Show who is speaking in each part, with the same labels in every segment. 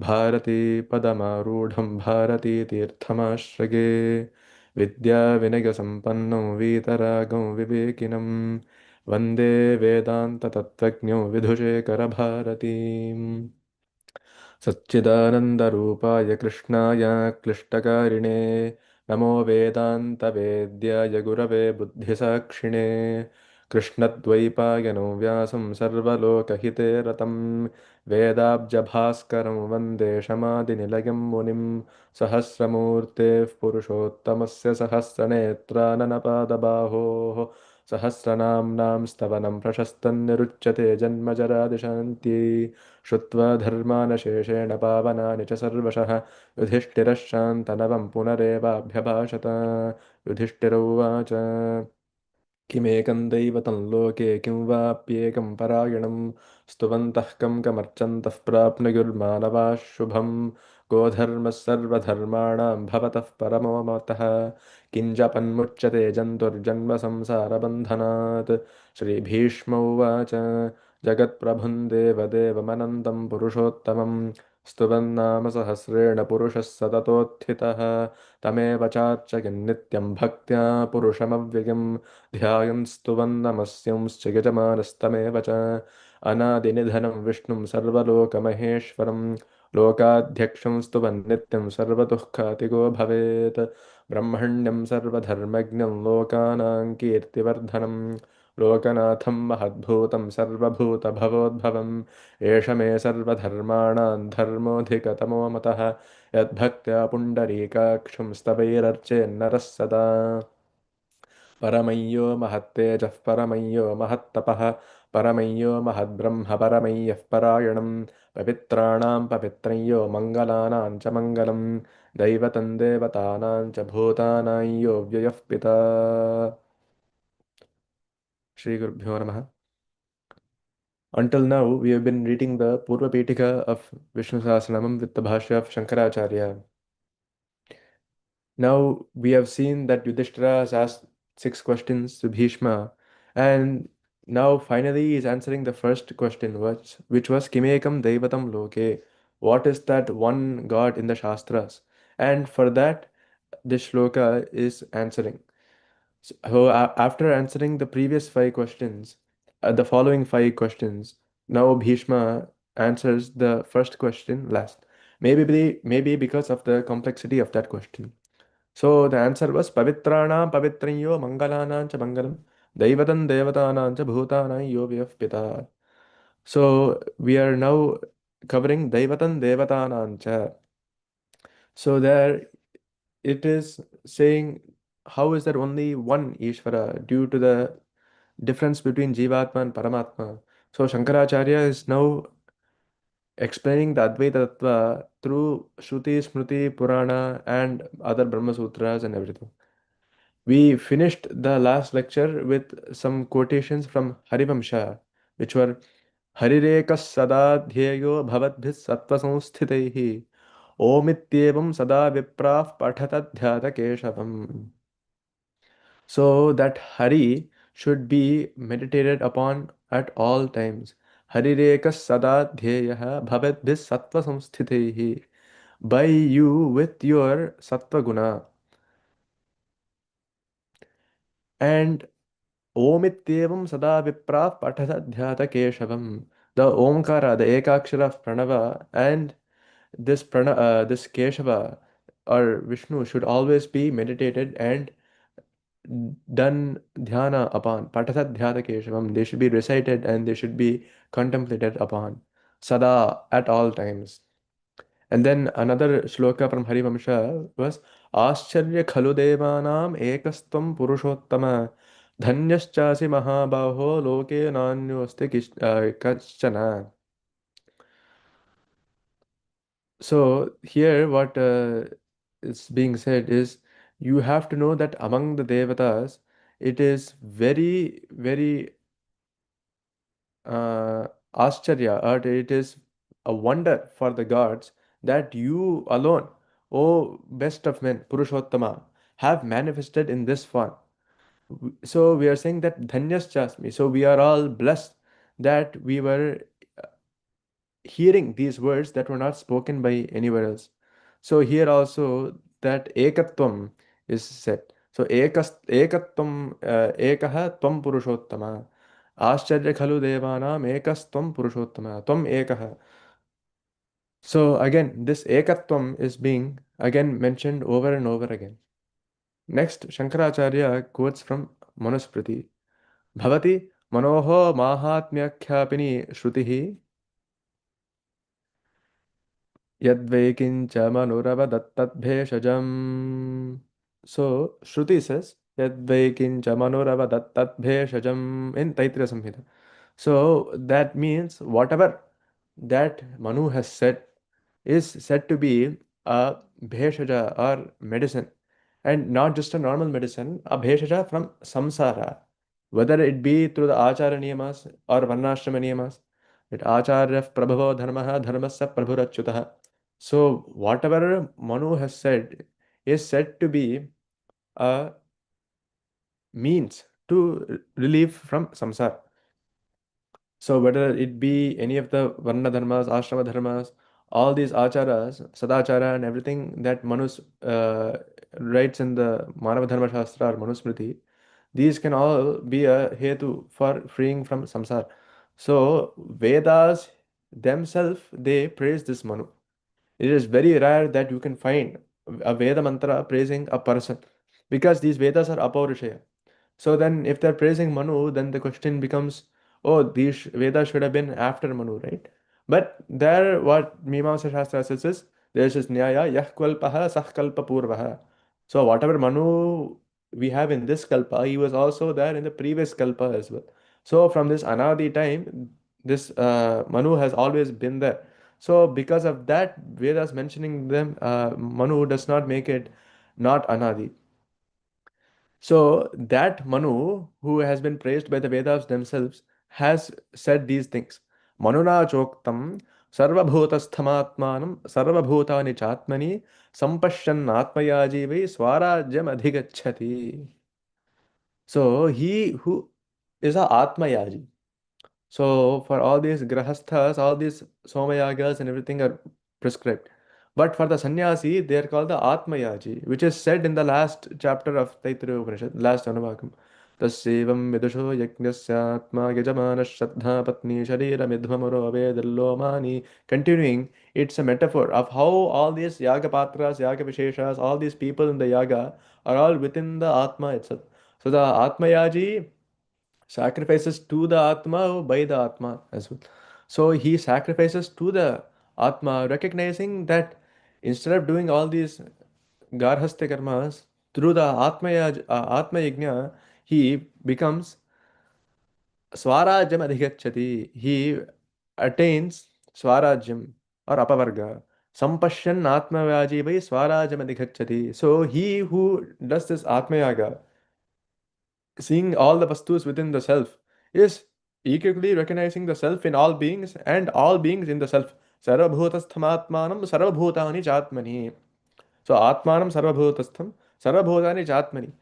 Speaker 1: भारती पदमारूढं भारती तीर्थमाश्रये विद्याविनयसम्पन्नं वीतरागं विवेकिनं वन्दे वेदान्ततत्त्वज्ञं विधुशेखरभारतीम् सच्चिदानन्दरूपाय कृष्णाय क्लिष्टकारिणे नमो वेदान्तवेद्याय गुरवे बुद्धिसाक्षिणे कृष्णद्वैपायनो व्यासं सर्वलोकहिते रतं वेदाब्जभास्करं वन्दे शमादिनिलयं मुनिं सहस्रमूर्तेः पुरुषोत्तमस्य सहस्रनेत्राननपादबाहोः सहस्रनाम्नां स्तवनं प्रशस्तन्निरुच्यते जन्मजरादिशान्ति श्रुत्वा धर्मानशेषेण पावनानि च सर्वशः युधिष्ठिरः शान्तनवं पुनरेवाभ्यभाषत युधिष्ठिर उवाच किमेकं दैवतं लोके किं वाप्येकं परायणं स्तुवन्तः कं कमर्चन्तः प्राप्नुयुर्मानवाः शुभं गोधर्मः सर्वधर्माणां भवतः परमो मतः किञ्जपन्मुच्यते जन्तुर्जन्मसंसारबन्धनात् श्रीभीष्म उवाच जगत्प्रभुं देवदेवमनन्तं पुरुषोत्तमं स्तुवन्नाम सहस्रेण पुरुषः सततोत्थितः तमेव चार्चयन्नित्यं भक्त्या पुरुषमव्ययम् ध्यायन् स्तुवन्नमस्यंश्च यजमानस्तमेव च अनादिनिधनं विष्णुं सर्वलोकमहेश्वरं लोकाध्यक्षं स्तुवन्नित्यं सर्वदुःखातिगो भवेत् ब्रह्मण्यं सर्वधर्मज्ञं लोकानां कीर्तिवर्धनं लोकनाथं महद्भूतं सर्वभूतभवोद्भवम् एष मे सर्वधर्माणां धर्मोऽधिकतमो मतः यद्भक्त्या पुण्डरीकाक्षं स्तवैरर्चेन्नरः सदा परमय्यो महत्तेजः परमय्यो महत्तपः परमय्यो महद्ब्रह्म परमय्यः परायणं पवित्राणां पवित्रय्यो मङ्गलानां च मङ्गलं दैवतं देवतानां च भूतानां यो व्ययः पिता श्रीगुरुभ्यो नमः. Until now, we have been reading the Purva Pitika of Vishnu Sahasranamam with the Bhashya of Shankaracharya. Now we have seen that Yudhishthira has asked 6 questions to Bhishma, and now finally he is answering the first question, which was Kimekam Daivatam Loke. What is that one God in the Shastras? And for that, this shloka is answering. So after answering the previous 5 questions, the following 5 questions, now Bhishma answers the first question last. Maybe because of the complexity of that question. So the answer was Pavitranam Pavitranyo Mangalanam cha Mangalam Daivatan Devatanam cha Bhutanam yo vyaf pita. So we are now covering Daivatan Devatanam cha. So there it is saying how is there only one Ishvara due to the difference between Jivatma and Paramatma. So Shankaracharya is now explaining the Advaita Tattva through Shruti, Smriti, Purana and other Brahma Sutras and everything. We finished the last lecture with some quotations from Harivamsha, which were Harirekas sada dhyeyo bhavatbhis sattva samsthitaihi Omityevam sada vipraf pathatat dhyata keshavam. So that Hari should be meditated upon at all times. Harirekas sada dhyeyaha bhavatbhis sattva samsthitaihi. By you with your sattva guna. And Omityevam sada vipraf pathasadhyata keshavam. The Omkara, the Ekakshara of Pranava, and this Keshava or Vishnu should always be meditated and done dhyana upon. Pathasadhyata keshavam. They should be recited and they should be contemplated upon. Sada at all times. And then another shloka from Harivamsha was Ascharya khalu devanam ekastvam purushottama dhanyashchasi mahabaho loke nanyoste kachana. So here what is being said is you have to know that among the devatas it is very very ascharya, or it is a wonder for the gods that you alone, O best of men, Purushottama, have manifested in this form. So we are saying that Dhanyas Chasmi. So we are all blessed that we were hearing these words that were not spoken by anywhere else. So here also that ekatvam is said. So ekatvam ekah tvam purushottama. Ascharya khalu devanam ekastvam purushottama. Tvam ekah. So again, this ekatvam is being again mentioned over and over again. Next, Shankaracharya quotes from Manusmriti. Bhavati manoho mahatmyakhapini shrutihi yadvaikincha manuravadattat So, Shruti says, yadvaikincha manuravadattat in Taittiriya Samhita. So, that means whatever that Manu has said is said to be a bheshaja or medicine, and not just a normal medicine, a bheshaja from samsara, whether it be through the achara niyamas or varnashrama niyamas. That acharya prabhavo dharmaha dharmasya prabhurachyutah. So whatever Manu has said is said to be a means to relieve from samsara. So whether it be any of the varna dharmas, ashrama dharmas, all these acharas, sadachara, and everything that Manus writes in the Manava Dharma Shastra or Manusmriti, these can all be a hetu for freeing from samsara. So Vedas themselves, they praise this Manu. It is very rare that you can find a Veda mantra praising a person, because these Vedas are apaurishaya. So then, if they're praising Manu, then the question becomes, oh, these Vedas should have been after Manu, right? But there, what Mimamsa Shastra says is, there's this Nyaya, Yah Kalpaha, Sah Kalpa Purvaha. So, whatever Manu we have in this Kalpa, he was also there in the previous Kalpa as well. So, from this Anadi time, this Manu has always been there. So, because of that, Vedas mentioning them, Manu does not make it not Anadi. So that Manu, who has been praised by the Vedas themselves, has said these things. Manuna choktam sarvabhutasthamatmanam sarvabhutani chatmani sampashyan atmayajivai swarajyam adhigacchati. So he who is a atmayaji. So for all these grahasthas, all these somayagas and everything are prescribed. But for the sannyasi, they are called the Atmayaji, which is said in the last chapter of Taittiriya Upanishad, last Anuvakam. Tasyevam vidusho yajnasya atma yajamana shraddha patni sharira midhvamaro vedallomani. Continuing, it's a metaphor of how all these yaga patras, yaga visheshas, all these people in the yaga are all within the Atma itself. So the Atmayaji sacrifices to the Atma by the Atma as well. So he sacrifices to the Atma, recognizing that instead of doing all these garhastha karmas, through the Atma Yajna, he becomes Swarajyam Adhigacchati. He attains Swarajyam or Apavarga. Sampashyan Atmavaji by Swarajyam Adhigacchati. So he who does this Atma Yaga, seeing all the vastus within the self, is equally recognizing the self in all beings and all beings in the self. Sarvabhutasthamaatmanam sarvabhutani chatmani. So atmanam sarvabhutastham sarvabhutani chatmani.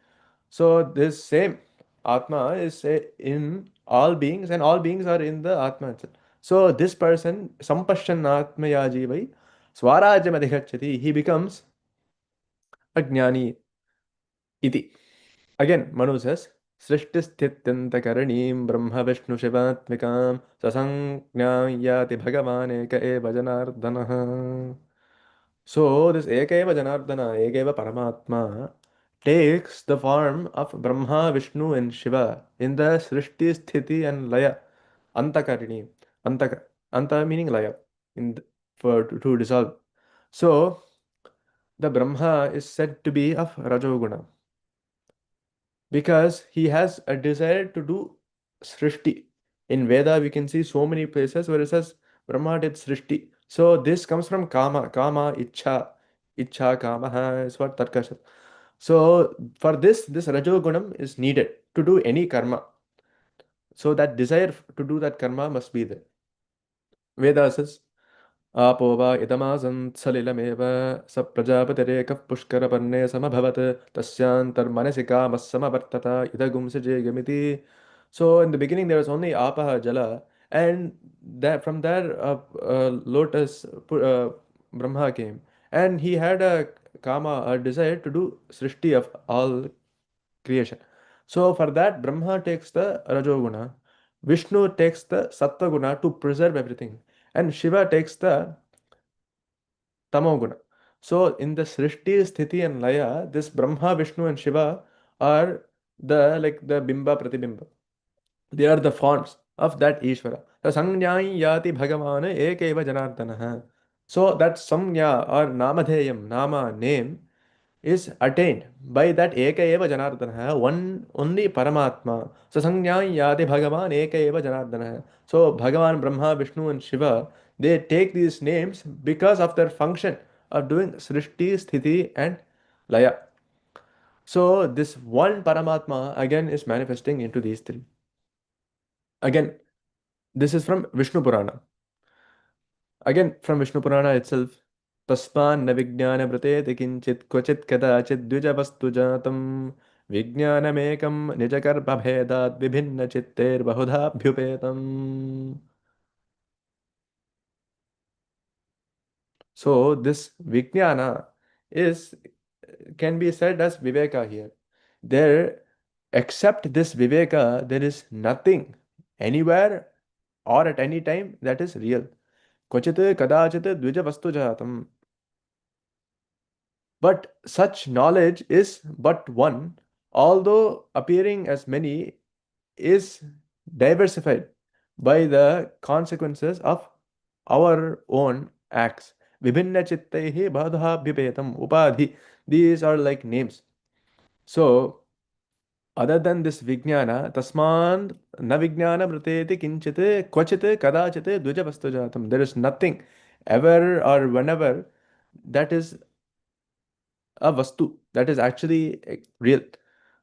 Speaker 1: So this same Atma is in all beings, and all beings are in the Atma itself. So this person, sampashyan atmayaji vai swarajyam adhigacchati, he becomes a jnani iti. Again, Manu says, सृष्टिस्थित्यन्तकरणीं ब्रह्म विष्णु शिवात्मिकां ससंज्ञां याति भगवान् एक एव जनार्दनः. So this Ekaiva Janardana, Ekaiva Paramatma takes the form of Brahma, Vishnu and Shiva in the Srishti, Sthiti and Laya. Antakarini. Anta meaning Laya, for to dissolve. So the Brahma is said to be of Rajoguna, because he has a desire to do Srishti. In Veda, we can see so many places where it says Brahma did Srishti. So this comes from Kama, Ichcha, Kama is what Tarka says. So for this Rajogunam is needed to do any karma. So that desire to do that karma must be there. Veda says, आपो वा इदमासंसलिलमेव स प्रजापतिरेकः पुष्करपर्णे समभवत् तस्यान्तर्मनसि कामः समवर्तत idagum sajayamiti. So in the beginning there was only apaha, jala, and that from there lotus Brahma came, and he had a kama, a desire to do srishti of all creation. So for that, Brahma takes the rajoguna, Vishnu takes the sattva guna to preserve everything, and Shiva takes the tamoguna. So in the srishti, sthiti, and laya, this Brahma, Vishnu, and Shiva are the like the bimba, pratibimba. They are the fonts of that Ishvara. The Sanjnai Yati Bhagavan Ekeva Janardana. So that Samnya or Namadheyam, Nama, name, is attained by that Eka Eva Janardana, one only Paramatma. So Sanjnai Yati Bhagavan Ekeva Janardana. So Bhagavan, Brahma, Vishnu, and Shiva, they take these names because of their function of doing Srishti, Sthiti, and Laya. So this one Paramatma again is manifesting into these three. Again, this is from Vishnu Purana. Again, from Vishnu Purana itself. Tasman na vijnana vratete kinchit kvachit kadachit dvijavastu jatam vijnanamekam nijakarbha bhedat vibhinna chitter bahudha bhyupetam. So this vijnana can be said as viveka here. There, except this viveka, there is nothing anywhere or at any time that is real. Kvachit kadachit dvijavastu jatam. But such knowledge is but one, although appearing as many, is diversified by the consequences of our own acts. Vibhinna chittaihi badha bhipetam upadhi. These are like names. So, other than this vijnana, tasman na vijnana vriteti kinchit kvachit kadachit dvijavastu jatam. There is nothing ever or whenever that is a vastu, that is actually real.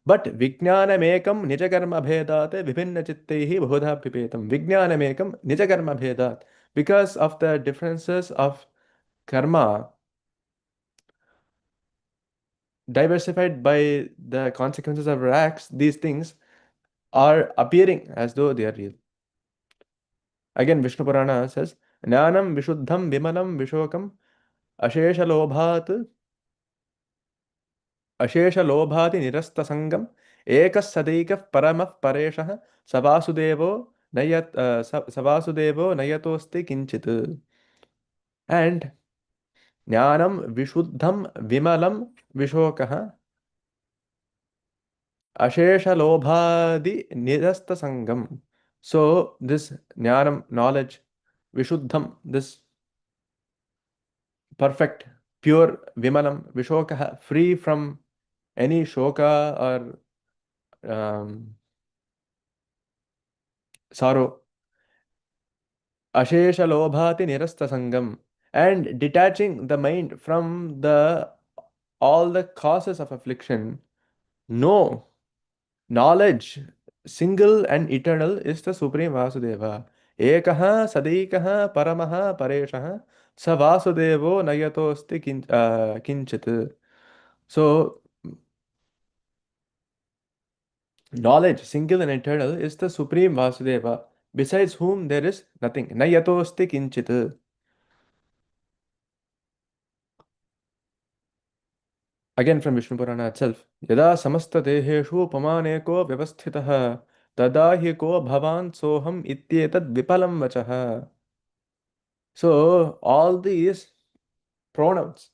Speaker 1: But vijnanamekam nijakarma bhedat vibhinna chittaihi bahudha pipetam. Vijnanamekam nijakarma bhedat. Because of the differences of karma diversified by the consequences of our acts, these things are appearing as though they are real. Again, Vishnu Purana says, Jnanam vishuddham vimalam vishokam asheshalobhat अशेषलोभाति निरस्तसङ्गम् एकः सदैकः परमः परेशः सवासुदेवो नयतोऽस्ति किञ्चित्. And ज्ञानं विशुद्धं विमलं विशोकः अशेषलोभादि निरस्तसङ्गम्. So this jnanam, knowledge, vishuddham, this perfect, pure, vimalam, vishokah, free from any shoka or sorrow, ashesha lobhati nirasta sangam, and detaching the mind from all the causes of affliction. No, knowledge, single and eternal, is the Supreme Vasudeva. Ekaha sadaikaha paramaha pareshah sa Vasudevo nayatosti kinchit. So knowledge, single and eternal, is the Supreme Vasudeva, besides whom there is nothing. Nayatosti kinchit. Again from Vishnu Purana itself. Yada samasta deheshu pamaneko vyavasthitah tada hi ko bhavan soham ityetad vipalam vachah. So all these pronouns,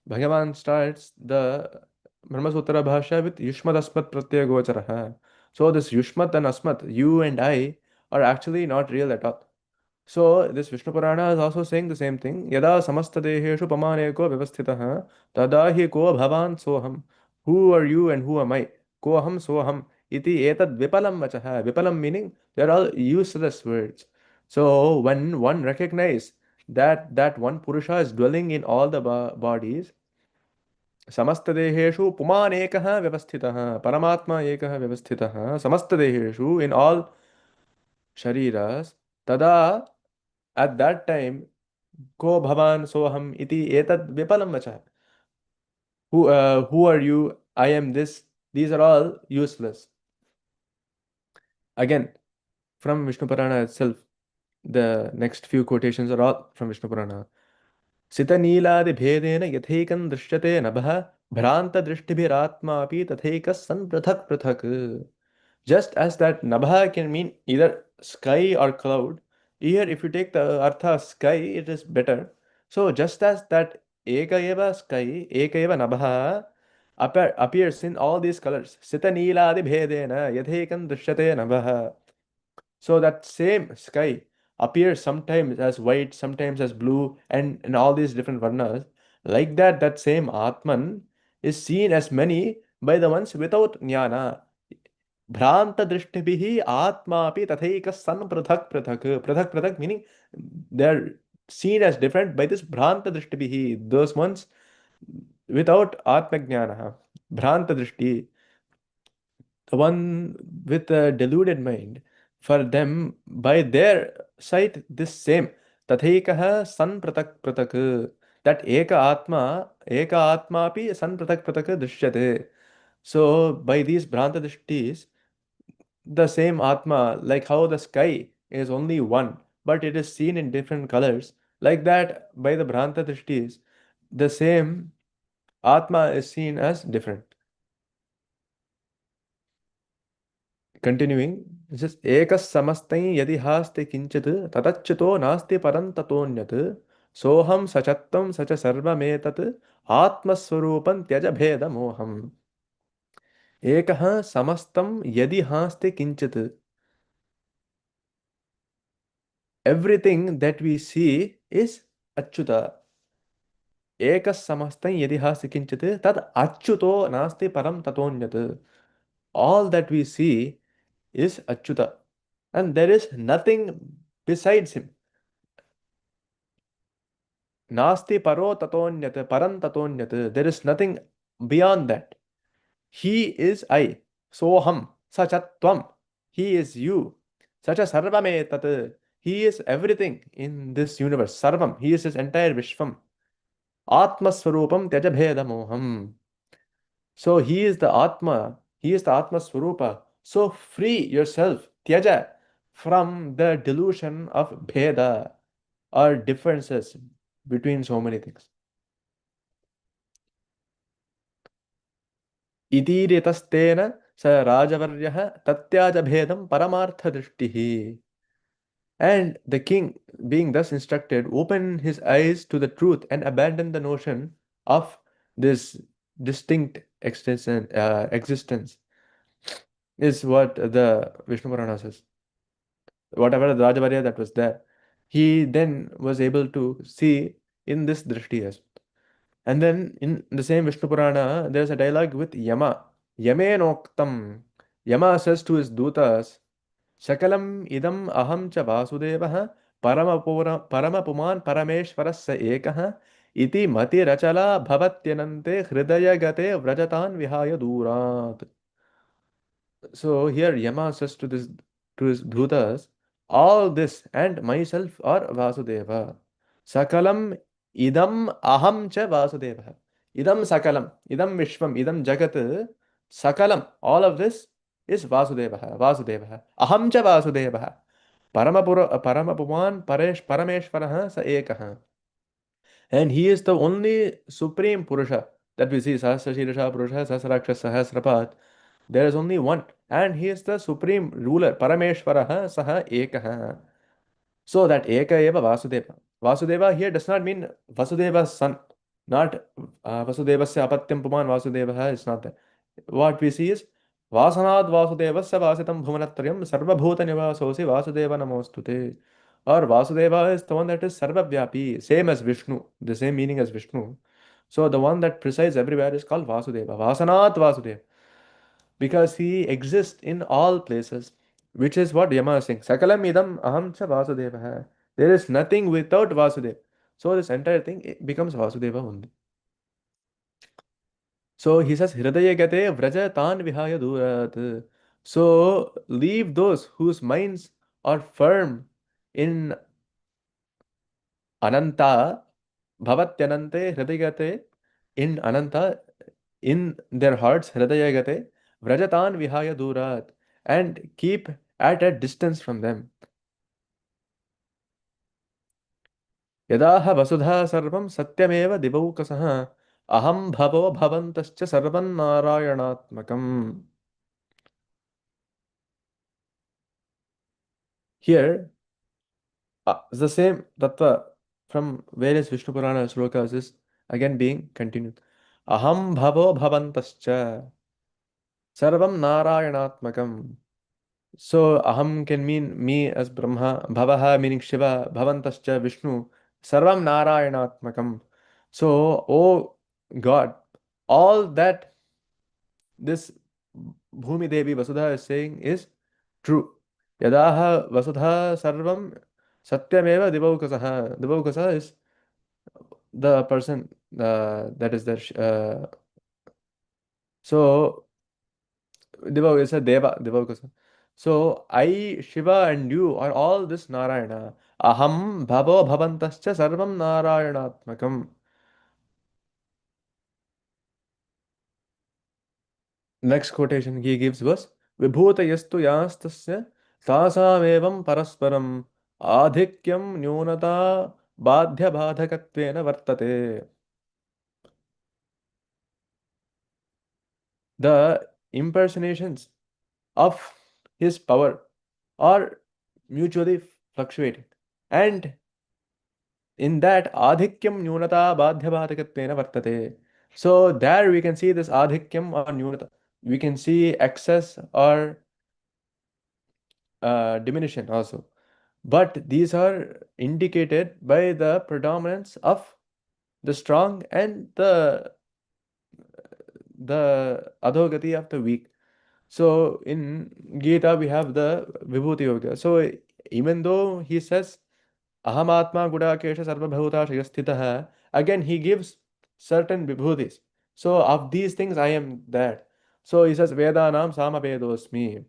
Speaker 1: Bhagavan starts the Brahma Sutra Bhasha with Yushmat Asmat Pratyaya Gocharaha. So this Yushmat and Asmat, you and I, are actually not real at all. So this Vishnu Purana is also saying the same thing. Yada samasta deheshu pamaneko vyavasthitah tada hi ko bhavan soham. Who are you and who am I? Ko aham soham iti etad vipalam vachaha. Vipalam meaning they're all useless words. So when one recognizes that one Purusha is dwelling in all the bodies, समस्तदेहेषु पुमान् एकः व्यवस्थितः, परमात्मा एकः व्यवस्थितः समस्तदेहेषु, in all shariras, tada, at that time, ko bhavan soham iti etad vipalam vachah. Who are you? I am this. These are all useless. Again, from Vishnu Purana itself. The next few quotations are all from Vishnu Purana. Sita Neeladi Bhedena Yathekam Drishyate Nabha Bhranta Drishtibhiratmapi Tatheka San Prathak Prathak. Just as that Nabha can mean either sky or cloud, here if you take the artha sky, it is better. So just as that Eka eva sky, Eka eva Nabha appears in all these colors. Sita Neeladi Bhedena Yathekam Drishyate Nabha. So that same sky appears sometimes as white, sometimes as blue, and in all these different varnas. Like that, that same Atman is seen as many by the ones without jnana. Bhranta drishtibhihi atmapi tathaika san prathak prathak. Prathak prathak meaning they're seen as different by this bhranta drishtibhihi. Those ones without atma jnana. Bhranta drishti. The one with a deluded mind, for them by their sight this same tathekaha san pratak pratak, that eka atma api san pratak pratak drishyate. So by these bhranta drishtis, the same atma, like how the sky is only one but it is seen in different colors, like that by the bhranta drishtis the same atma is seen as different. Continuing, it says, Ekas samastai yadi haste kinchit tatachyuto nasti param tatonyat soham sachattam sacha sarva metat atmaswarupam tyaja bheda moham. Ekah samastam yadi haste kinchit. Everything that we see is achyuta. Ekas samastai yadi haste kinchit tad achyuto nasti param tatonyat. All that we see is achyuta. And there is nothing besides him. Nasti paro tatonyat, param tatonyat. There is nothing beyond that. He is I. Soham. Sachatvam. He is you. Sacha sarvame tat. He is everything in this universe. Sarvam. He is his entire Vishwam. Atmaswarupam tyaja bheda moham. So he is the Atma. He is the Atma Swarupa. So free yourself, tyaja, from the delusion of bheda or differences between so many things. Idiritastena sa Rajavaryah tatyaja bhedam paramartha drishtihi. And the king, being thus instructed, opened his eyes to the truth and abandoned the notion of this distinct existence, is what the Vishnu Purana says. Whatever the Rajavarya that was there, he then was able to see in this drishti as well. And then in the same Vishnu Purana, there's a dialogue with Yama. Yamenoktam. Yama says to his dutas, Shakalam idam aham cha vasudevah paramapuman parameshwarasya ekah iti mati rachala bhavatyanante hridaya gate vrajatan vihaya durat. So here Yama says to his dutas, all this and myself are Vasudeva. Sakalam idam aham cha Vasudeva. Idam sakalam, idam vishwam, idam jagat, sakalam, all of this is Vasudeva. Vasudeva. Aham cha Vasudeva. Paramapuman Parameshwarah sa ekah. And he is the only supreme Purusha that we see. Sahasrashirsha Purusha, Sahasraksha, Sahasrapat. There is only one. And he is the supreme ruler. Parameshwaraha Saha Ekaha. So that Eka Eva Vasudeva. Vasudeva here does not mean Vasudeva's son. Not Vasudevasya Apatyam Puman Vasudeva is not that. What we see is Vasanad Vasudevasya Vasitam Bhumanatrayam Sarvabhuta Nivasosi Vasudeva Namostute. Or Vasudeva is the one that is Sarvavyapi, same as Vishnu, the same meaning as Vishnu. So the one that presides everywhere is called Vasudeva. Vasanat Vasudeva. Because he exists in all places, which is what Yama is saying. Sakalam idam aham cha Vasudeva. There is nothing without Vasudeva. So this entire thing it becomes Vasudeva only. So he says, Hridaya gate vraja tan vihaya durat. So leave those whose minds are firm in Ananta, Bhavatyanante Hridayagate, in Ananta, in their hearts, Hridayagate, Vrajatan Vihaya Durat, and keep at a distance from them. यदाह वसुधा सर्वं सत्यमेव दिवौकसः अहं भवो भवन्तश्च सर्वं नारायणात्मकम्. Here, the same tattva from various Vishnu Purana slokas is again being continued. Aham bhavo bhavantascha sarvam narayanatmakam. So aham can mean me as Brahma, bhavaha meaning Shiva, bhavantascha Vishnu, sarvam narayanatmakam. So, oh God, all that this Bhumi Devi Vasudha is saying is true. Yadaha Vasudha Sarvam Satyameva Divaukasa. Divaukasa is the person that is there. So Divaukasa is a Deva, Divaukasa. So I, Shiva, and you are all this Narayana. Aham Bhavo Bhavantascha Sarvam Narayanatmakam. Next quotation he gives was Vibhutayastu Yastasya Tasamevam Parasparam Adhikyam Nyunata Badhya Badhakatvena Vartate. The impersonations of his power are mutually fluctuating. And in that Adhikyam Nyunata Badhya Badhakatvena Vartate. So there we can see this Adhikyam or Nyunata. We can see excess or diminution also. But these are indicated by the predominance of the strong and the adhogati of the weak. So in Gita we have the Vibhuti Yoga. So even though he says Ahamatma Gudakesha Sarvabhuta Shayasthitaha, again he gives certain vibhutis. So of these things I am that. So he says Vedanam Samavedosmi.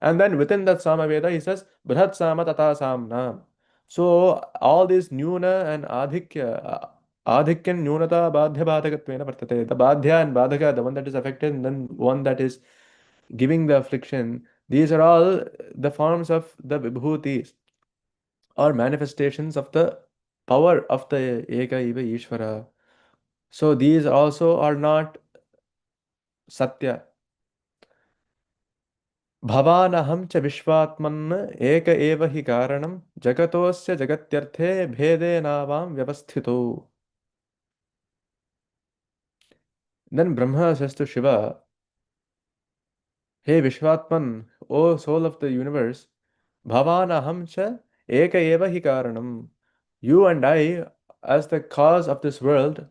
Speaker 1: And then within that Samaveda, he says, Brihat Sama Tata Samna. So all these Nyuna and Adhikya and Nyunata Badhya Badhakatvena Vartate. The Badhya and Badhaka, the one that is affected, and then one that is giving the affliction, these are all the forms of the Vibhutis or manifestations of the power of the Eka Eva Ishvara. So these also are not Satya. भवानहं च विश्वात्मन् एक एव हि कारणं जगतोऽस्य जगत्यर्थे भेदेनावां व्यवस्थितो. Then Brahma says to Shiva, Hey Vishwatman, O soul of the universe, Bhavanaham cha eka eva hi karanam. You and I, as the cause of this world,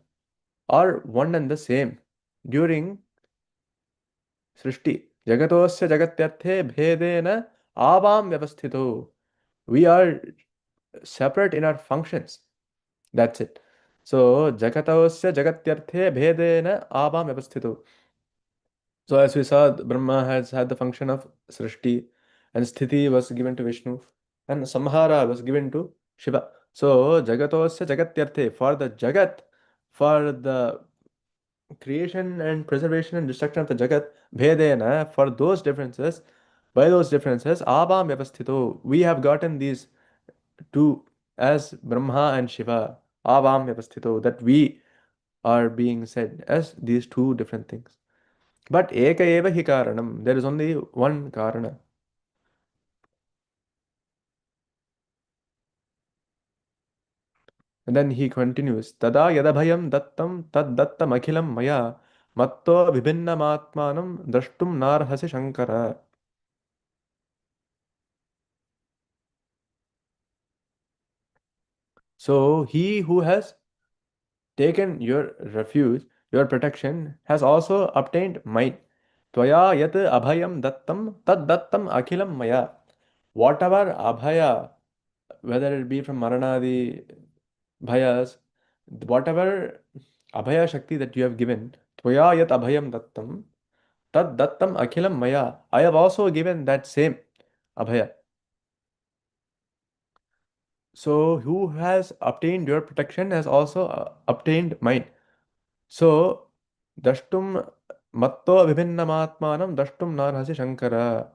Speaker 1: are one and the same. During Srishti, Jagatosya Jagatyarthe Bhedena Avam Vyavasthito. We are separate in our functions. That's it. So Jagatosya Jagatyarthe Bhedena Avam Vyavasthito. So as we saw, Brahma has had the function of Srishti, and Sthiti was given to Vishnu, and Samhara was given to Shiva. So Jagatosya Jagatyarthe, for the Jagat, for the creation and preservation and destruction of the Jagat, Bhedena, for those differences, by those differences, Abham Vyavasthito, we have gotten these two as Brahma and Shiva, Avam Vyavasthito, that we are being said as these two different things. But Eka Eva Hi Karanam, there is only one Karana. And then he continues, Tada Yadabhayam Dattam Tad Dattam Akhilam Maya Matto Vibhinnamatmanam Drashtum Narhasi Shankara. So he who has taken your refuge, your protection, has also obtained mine. Tvaya yat abhayam dattam tad dattam akhilam maya. Whatever abhaya, whether it be from Maranadi bhayas, whatever abhaya shakti that you have given, tvaya yat abhayam dattam tad dattam akhilam maya. I have also given that same abhaya. So who has obtained your protection has also obtained mine. So, Dashtum Matto Vibhinnamatmanam Dashtum Narhasi Shankara.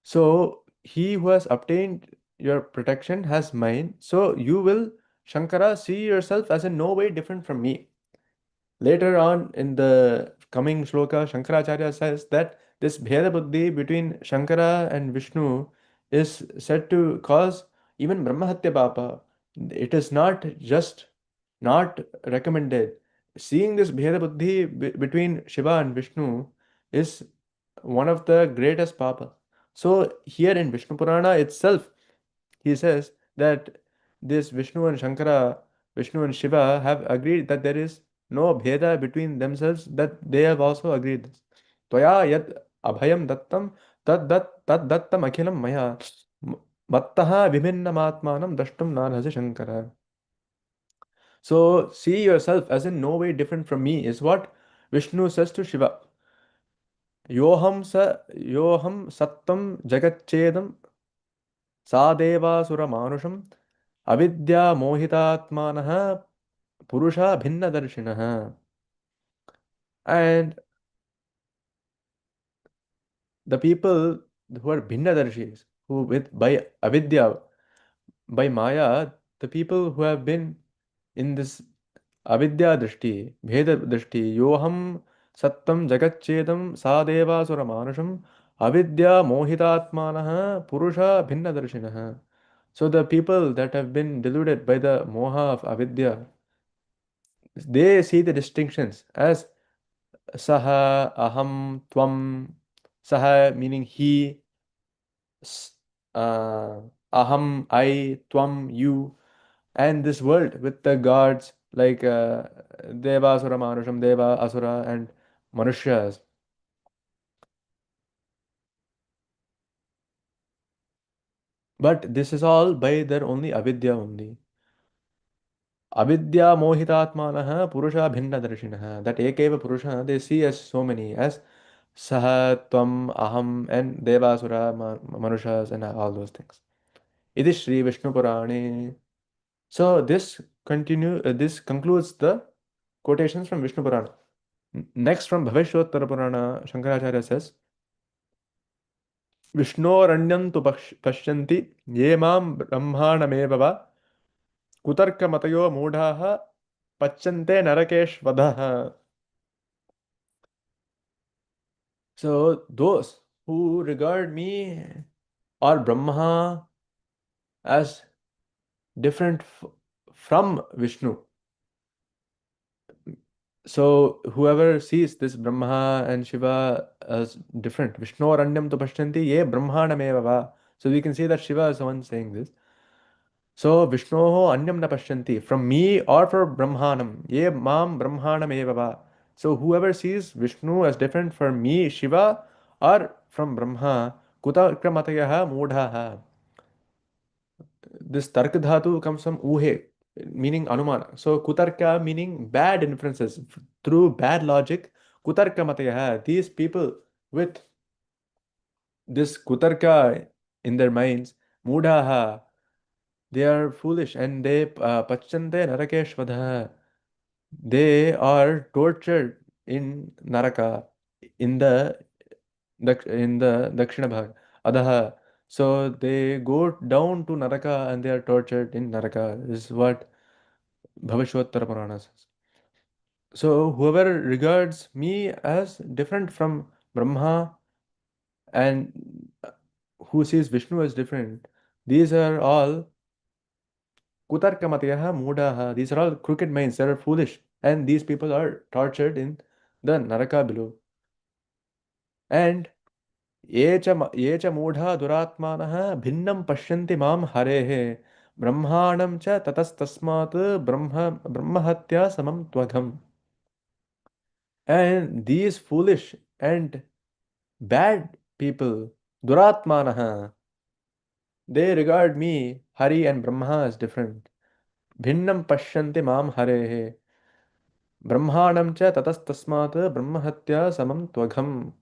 Speaker 1: So, he who has obtained your protection has mine. So you will, Shankara, see yourself as in no way different from me. Later on in the coming shloka, Shankaracharya says that this Bheda Buddhi between Shankara and Vishnu is said to cause even Brahmahatya Papa. It is not just not recommended. Seeing this Bheda Buddhi between Shiva and Vishnu is one of the greatest Papa. So here in Vishnu Purana itself, he says that this Vishnu and Shankara, Vishnu and Shiva have agreed that there is no bheda between themselves, that they have also agreed this. Tvaya yad abhayam dattam tad dattam akhilam maya mattaha vibhinnamatmanam dashtum narhasi Shankara. So see yourself as in no way different from me is what Vishnu says to Shiva. Yoham sattam jagatchedam सादेवासुरमानुषम् अविद्या मोहितात्मानः पुरुषा भिन्नदर्शिनः. And the people who are Bhinnadarshis, who with by avidya, by Maya, the people who have been in this avidya drishti, bheda drishti, yoham sattam jagatchedam sadevasura manusham avidya mohitatmanah purusha bhinnadarshinaha. So the people that have been deluded by the moha of avidya, they see the distinctions as saha, aham, tvam, saha meaning he, aham, I, tvam, you, and this world with the gods like Deva, Asura, Manusham, Deva, Asura, and Manushyas. But this is all by their only avidya only. Avidya mohitatmanah purusha bhinnadarshinaha. That ekeva purusha they see as so many, as saha, tvam, aham, and devasura, manushas, and all those things. It is Sri Vishnu Purane. So this concludes the quotations from Vishnu Purana. Next from Bhavishyottara Purana, Shankaracharya says, Vishnoranyam tu pashyanti ye mam brahmanameva va kutarka matayo mudhaha pachante narakeshvadaha. So those who regard me or Brahma as different from Vishnu. So whoever sees this Brahma and Shiva as different, Vishnu Aranyam tu pashyanti ye brahmanameva va. So we can see that Shiva is the one saying this. So Vishnu anyam na pashyanti, from me or for Brahmanam, ye mam brahmanameva va. So whoever sees Vishnu as different from me, Shiva, or from Brahma, kutarka matayaha mudhaha. This tarka dhatu comes from uhe, meaning anumana. So kutarka meaning bad inferences. Through bad logic, kutarka matayaha. These people with this kutarka in their minds, mudhaha, they are foolish and they pachante narakeshvadha. They are tortured in naraka, in the dakshina bhag, adaha. So they go down to naraka and they are tortured in naraka. This is what Bhavishyottara Purana says. So whoever regards me as different from Brahma and who sees Vishnu as different, these are all kutarkamatayaha mudaha. These are all crooked minds that are foolish, and these people are tortured in the naraka below. And ये च मूढ़ा दुरात्मानः भिन्नं पश्यन्ति मां हरेः ब्रह्माणं च ततस्तस्मात् ब्रह्महत्या समं त्वघम्. And these foolish and bad people, duratmanah, they regard me, Hari and Brahma, as different. Bhinnam pashyanti mam harehe brahmanam cha tatastasmat brahmahatya samam tvagham.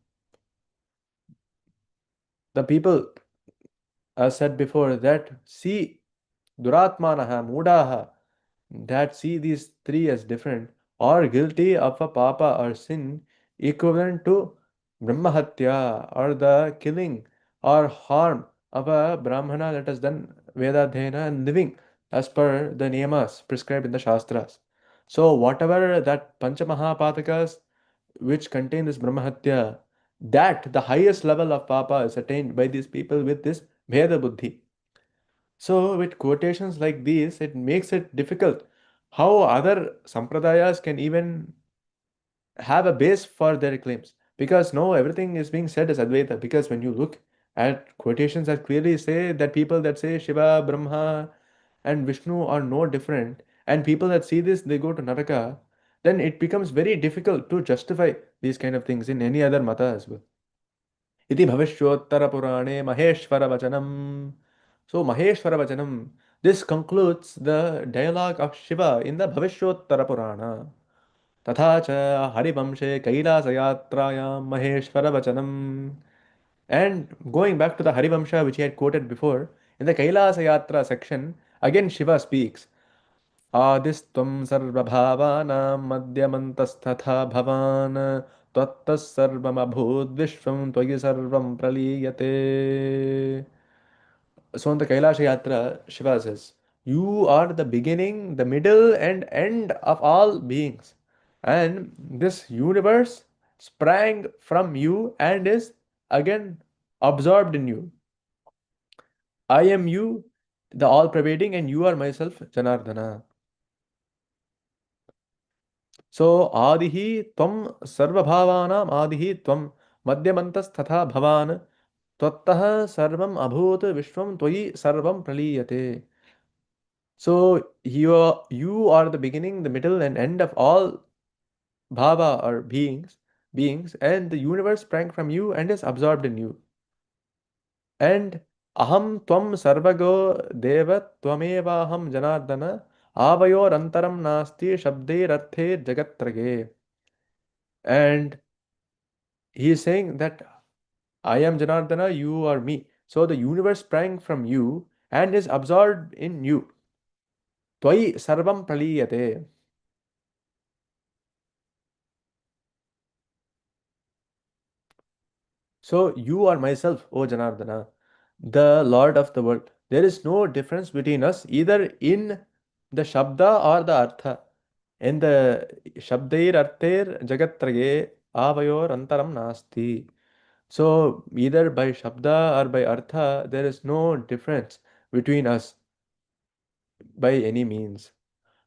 Speaker 1: The people, as said before, that see duratmanaha, mudaha, that see these three as different, are guilty of a papa or sin equivalent to brahmahatya, or the killing or harm of a brahmana that has done Vedadhyayana and living as per the niyamas prescribed in the Shastras. So whatever that Panchamahapatakas which contain this Brahmahatya, that the highest level of Papa is attained by these people with this Bheda Buddhi. So with quotations like these, it makes it difficult how other sampradayas can even have a base for their claims. Because no, everything is being said as Advaita. Because when you look at quotations that clearly say that people that say Shiva, Brahma, and Vishnu are no different, and people that see this, they go to Naraka, then it becomes very difficult to justify these kind of things in any other mata as well. Iti Bhavishottara Purane Maheshwara Vachanam. So Maheshwara Vachanam, this concludes the dialogue of Shiva in the Bhavishottara Purana. तथा च हरिवंशे कैलासयात्रायां महेश्वरवचनम्. And going back to the Harivamsha which he had quoted before, in the Kailasa Yatra section, again Shiva speaks. Adistvam sarvabhavanam madhyamantasthatha bhavan tvattas sarvam abhud vishvam tvayi sarvam praliyate. So in the Kailasha Yatra, Shiva says, you are the beginning, the middle, and end of all beings. And this universe sprang from you and is again absorbed in you. I am you, the all pervading, and you are myself, Janardana. So Adihi Tvam Sarvabhavanam Adihi Tvam Madhyamantas Tatha Bhavan Tvattah Sarvam Abhut Vishwam Tvayi Sarvam Praliyate. So you are the beginning, the middle, and end of all bhava or beings, and the universe sprang from you and is absorbed in you. And aham tvam sarvago deva tvamevaham janardana avayor antaram nasti shabde arthe jagatrage. And he is saying that I am Janardana, you are me. So the universe sprang from you and is absorbed in you. Tvai sarvam praliyate. So you are myself, O Janardana, the Lord of the world. There is no difference between us either in the Shabda or the Artha. In the Shabdair Arthair Jagatrage Avayor Antaram Nasti. So either by Shabda or by Artha, there is no difference between us by any means.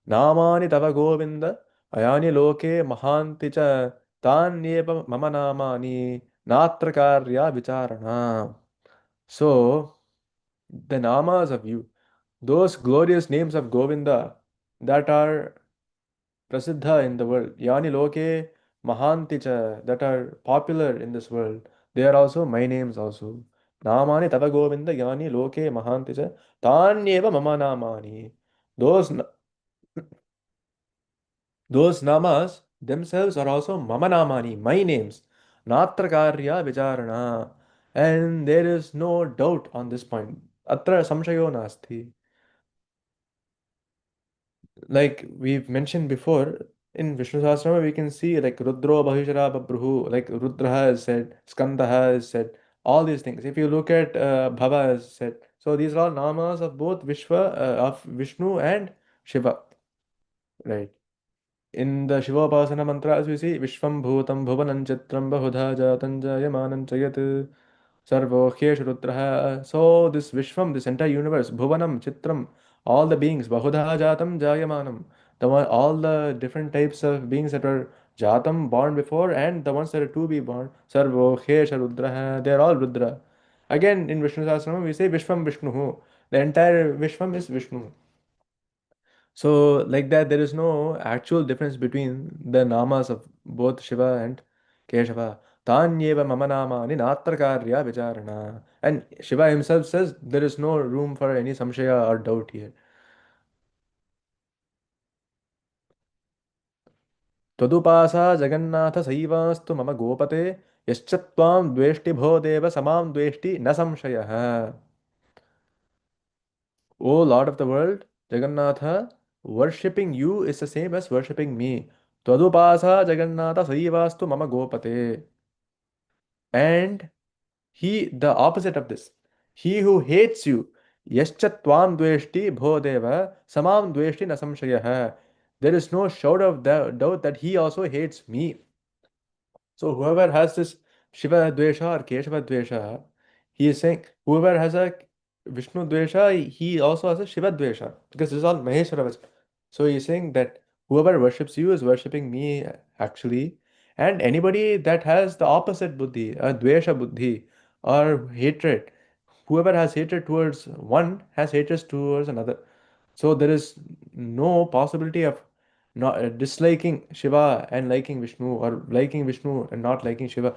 Speaker 1: Namani Tava Govinda Ayani Loke Mahanti cha Tanyeva Mama Namani Natrakarya Vicharana. So, the namas of you, those glorious names of Govinda that are prasiddha in the world, yani loke mahanticha, that are popular in this world, they are also my names also. Namani tava Govinda yani loke mahanticha tanyeva mama namani. Those those namas themselves are also mama namani, my names. Natra karya vicharana. And there is no doubt on this point. Atra samshayo nasti. Like we've mentioned before, in Vishnu Sahasranama, we can see like Rudro Bahishara Babruhu, like Rudraha is said, Skandaha is said, all these things. If you look at Bhava is said. So these are all namas of both of Vishnu and Shiva. Right. In the Shiva Upasana mantras, we see Vishwam Bhutam Bhuvanam Chitram Bahudha Jatan Jayamanam Chayat Sarvokhesh Rudraha. So this Vishwam, this entire universe, Bhuvanam Chitram, all the beings, Bahudha Jatam Jayamanam, all the different types of beings that were Jatam, born before, and the ones that are to be born, Sarvokhesh Rudraha, they are all Rudra. Again, in Vishnu Sahasranama, we say Vishwam Vishnuhu. The entire Vishwam is Vishnu. So, like that, there is no actual difference between the namas of both Shiva and Keshava. Tanyeva mama namani natrakarya vicharana. And Shiva himself says there is no room for any samshaya or doubt here. Tadupasa Jagannatha Saivastu mama gopate yaschatvam dveshti bho deva samam dveshti na samshayah. O Lord of the world, Jagannatha, worshipping you is the same as worshipping me. Tadupasa Jagannatha Saivastu mama gopate. And he, the opposite of this, he who hates you यश्च त्वां द्वेष्टि भो देव समां द्वेष्टि न संशयः. There is no shade of doubt that he also hates me. So whoever has this Shiva Dvesha or Keshava Dvesha, he is saying whoever has a Vishnu Dvesha, he also has a Shiva Dvesha, because this is all Maheshwara. So he is saying that whoever worships you is worshipping me actually, and anybody that has the opposite buddhi, a Dvesha buddhi or hatred, whoever has hatred towards one has hatred towards another. So there is no possibility of not disliking Shiva and liking Vishnu, or liking Vishnu and not liking Shiva.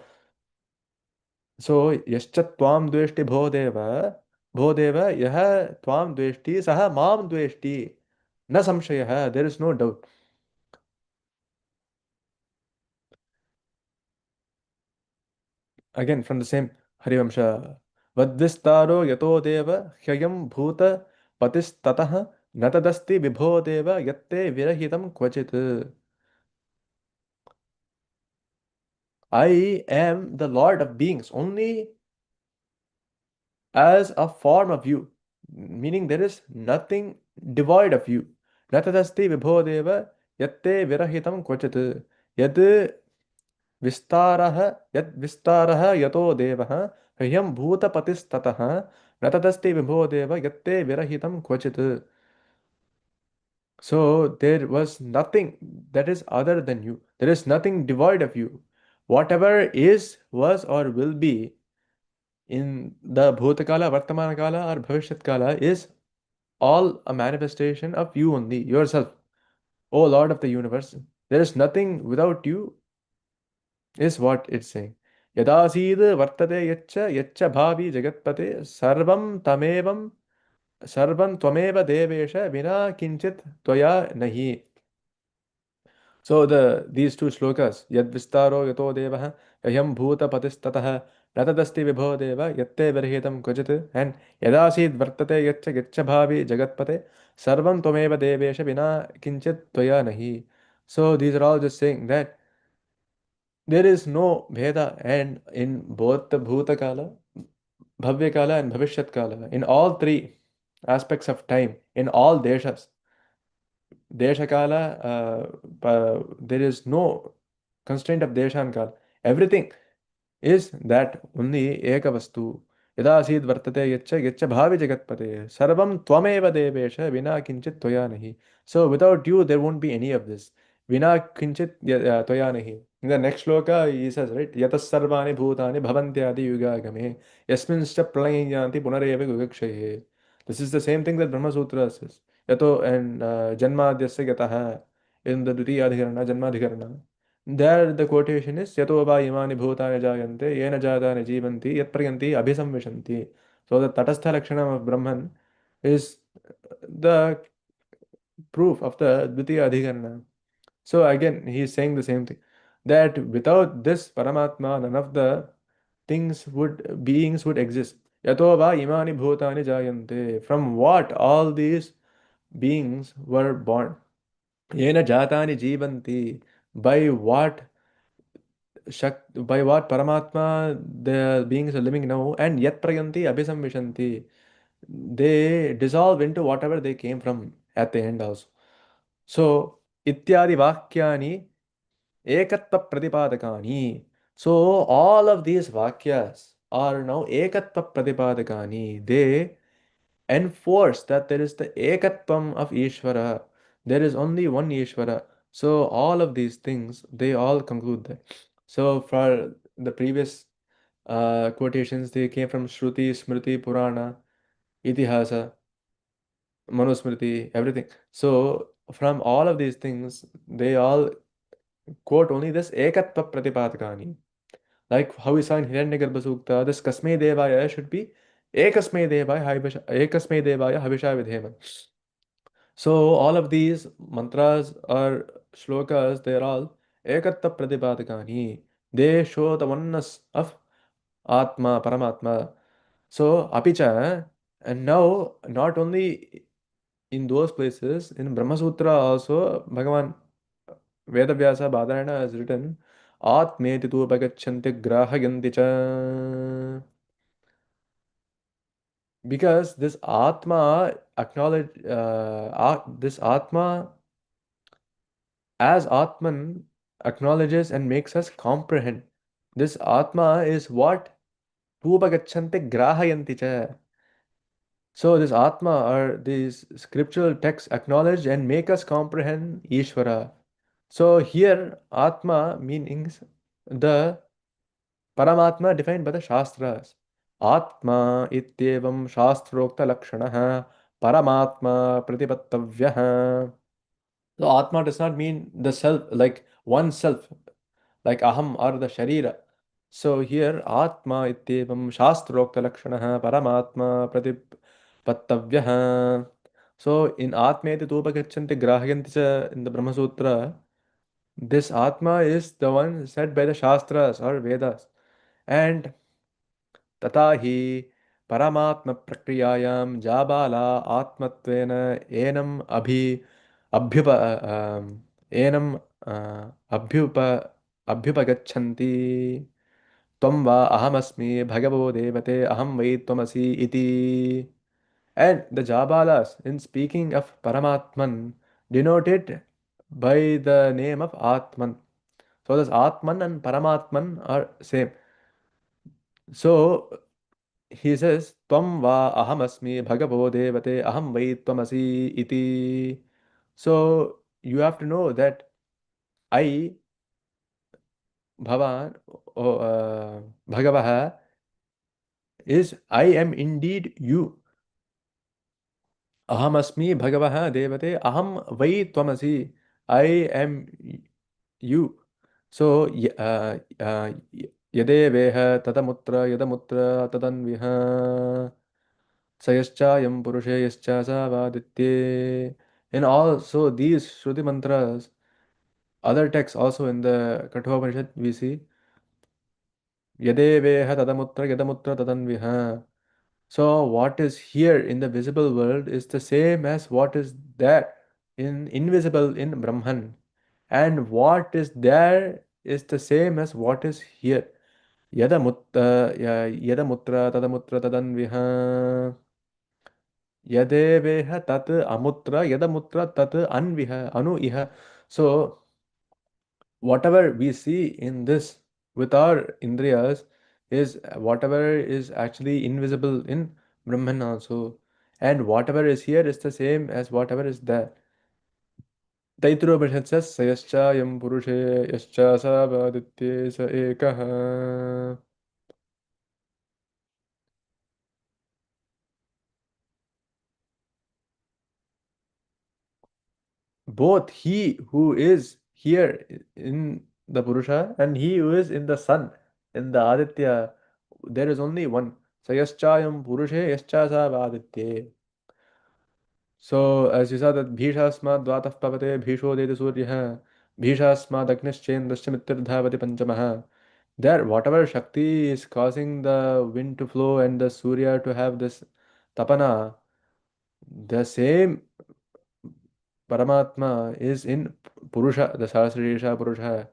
Speaker 1: So yascha tvam dveshti bho deva yah tvam dveshti saha mam dveshti na samshayah. There is no doubt. Again from the same Harivamsha. Vadvistaro yato deva hyayam bhuta patistatah natadasti vibho deva yatte virahitam kvachit. I am the Lord of beings only as a form of you, meaning there is nothing devoid of you. Natadasti vibhodeva yatte virahitam kvachit. Yad vistaraha yato devaha hriyam bhutapatistatah natadasti vibhodeva yatte virahitam kvachit. So there was nothing that is other than you. There is nothing devoid of you. Whatever is, was, or will be in the Bhutakala, Vartamanakala, or Bhavishyat is all a manifestation of you only, yourself, O Lord of the universe. There is nothing without you, is what it's saying. Yadasid vartate yaccha bhavi jagatpate sarvam tvameva devesha vina kinchit tvaya nahi. So these two shlokas, Yad Vistaro Yato Devah, Yam Bhuta Patistatah, Natadasti Vibho Deva, Yatte Verhitam Kojit, and Yadasid Vartate Yaccha Bhavi Jagatpate, Sarvam Twameva Devesha Vina Kinchit Tvaya Nahi. So these are all just saying that there is no Bheda, and in both the Bhuta Kala, Bhavya Kala, and Bhavishyat Kala, in all three aspects of time, in all deshas, Deshakala, there is no constraint of Desha and Kala. Everything is that only Ekavastu. Yada asid vartate yaccha bhavi jagatpate. Sarvam tvameva devesha vina kinchit toya nahi. So without you, there won't be any of this. Vina kinchit toya nahi. In the next shloka, he says, right? Yatas sarvani bhutani bhavanti adi yuga game. Yasminscha pralayanti punareva gugakshaye. This is the same thing that Brahma Sutra says. Yato and Janmadhyasya Gataha in the Dutiyadhikarana, Janmadhikarana. There the quotation is Yato va imani bhutani jayante yena jatani jivanti yat prayanti abhisamvishanti. So the Tatastha Lakshanam of Brahman is the proof of the Dvitiya Adhikarana. So again, he is saying the same thing, that without this Paramatma, none of the beings would exist. Yato va imani bhutani jayante. From what all these beings were born. Yena jatani jivanti. By what by what Paramatma the beings are living now, and yat prayanti abhisamvishanti. They dissolve into whatever they came from at the end also. So, ityadi vakyani ekatva pratipadakani. So, all of these vakyas are now ekatva pratipadakani. They enforce that there is the ekatvam of Ishvara. There is only one Ishvara. So all of these things, they all conclude that. So for the previous quotations, they came from Shruti, Smriti, Purana, Itihasa, Manusmriti, everything. So from all of these things, they all quote only this ekatva pratipadakani. Like how we saw in Hiranyagarbha Sukta, this Kasmai Devaya should be Ekasmai Devaya Havisha Vidhema. So all of these mantras or shlokas, they are all Ekatta Pradipadakani. They show the oneness of Atma, Paramatma. So Apicha, and now not only in those places, in Brahma Sutra also, Bhagavan Vedavyasa Badarayana has written, Atmeti tu upagachanti grahayanti cha. because this Atma this Atma as Atman acknowledges and makes us comprehend. This Atma is what Pupagachanti Grahayanti cha. So this Atma or these scriptural texts acknowledge and make us comprehend Ishvara. So here Atma meanings the Paramatma defined by the Shastras. Atma ityevam shastrokta lakshanah Paramatma pratipattavyah. So Atma does not mean the self, like oneself, like Aham or the Sharira. So here Atma ityevam shastrokta lakshanah Paramatma pratipattavyah. So in Atmeti tupagachanti grahyanti cha in the Brahma Sutra, this Atma is the one said by the Shastras or Vedas. And तथा हि परमात्म प्रक्रियायां जाबाला आत्मत्वेन एनम् अभ्युप एनम् अभ्युप अभ्युपगच्छन्ति त्वं वा अहमस्मि भगवो देवते अहं वै त्वमसि इति. And the Jabalas, in speaking of Paramatman, denote it by the name of Atman. So this Atman and Paramatman are same. So he says, Tvam va ahamasmi bhagavo devate aham vai tvamasi iti. So you have to know that I, Bhavan, Bhagavaha, is I am indeed you. Ahamasmi Bhagavaha devate aham vai tvamasi. I am you. So yadeveha tadamutra yadamutra tadanviha. Sayaschayam Purushe Yascha Savaditye. And also these Shruti mantras, other texts also in the Kathopanishad we see Yadeveha Tadamutra Yadamutra Tadanviha. So what is here in the visible world is the same as what is there in invisible in Brahman. And what is there is the same as what is here. Yadamutra Tadamutra Tadanviha. Yadeveha tat amutra yadamutra tat anviha anu iha. So whatever we see in this with our indriyas is whatever is actually invisible in Brahman also. And whatever is here is the same as whatever is there. Taitropaniषद says Sayaschayam Purushe Yascha Savaditye Sa Ekaha. Both he who is here in the Purusha and he who is in the sun, in the Aditya, there is only one. Sayaschayam Purushe Yaschasa Aditya. So, as you saw that Bhishasmad Dvatah Pavate Bhisho Dede Suryaha Bhishasmad Agnischendrascha Mitrirdhavati Panchamaha. There, whatever Shakti is causing the wind to flow and the Surya to have this tapana, the same Paramatma is in Purusha, the Sahasrasha Purusha,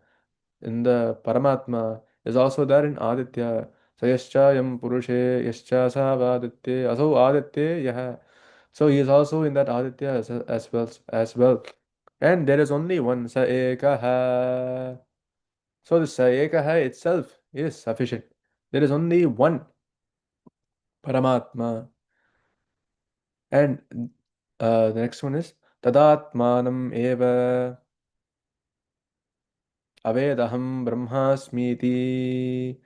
Speaker 1: in the Paramatma is also there in Aditya. Sayaschayam Purushe Yaschasa Aditya Aso Aditya Yaha. So he is also in that Aditya as well. And there is only one Sa Ekaha. So the Sa Ekaha itself is sufficient. There is only one Paramatma. And the next one is Tadatmanam Eva Avedaham Brahmasmiti.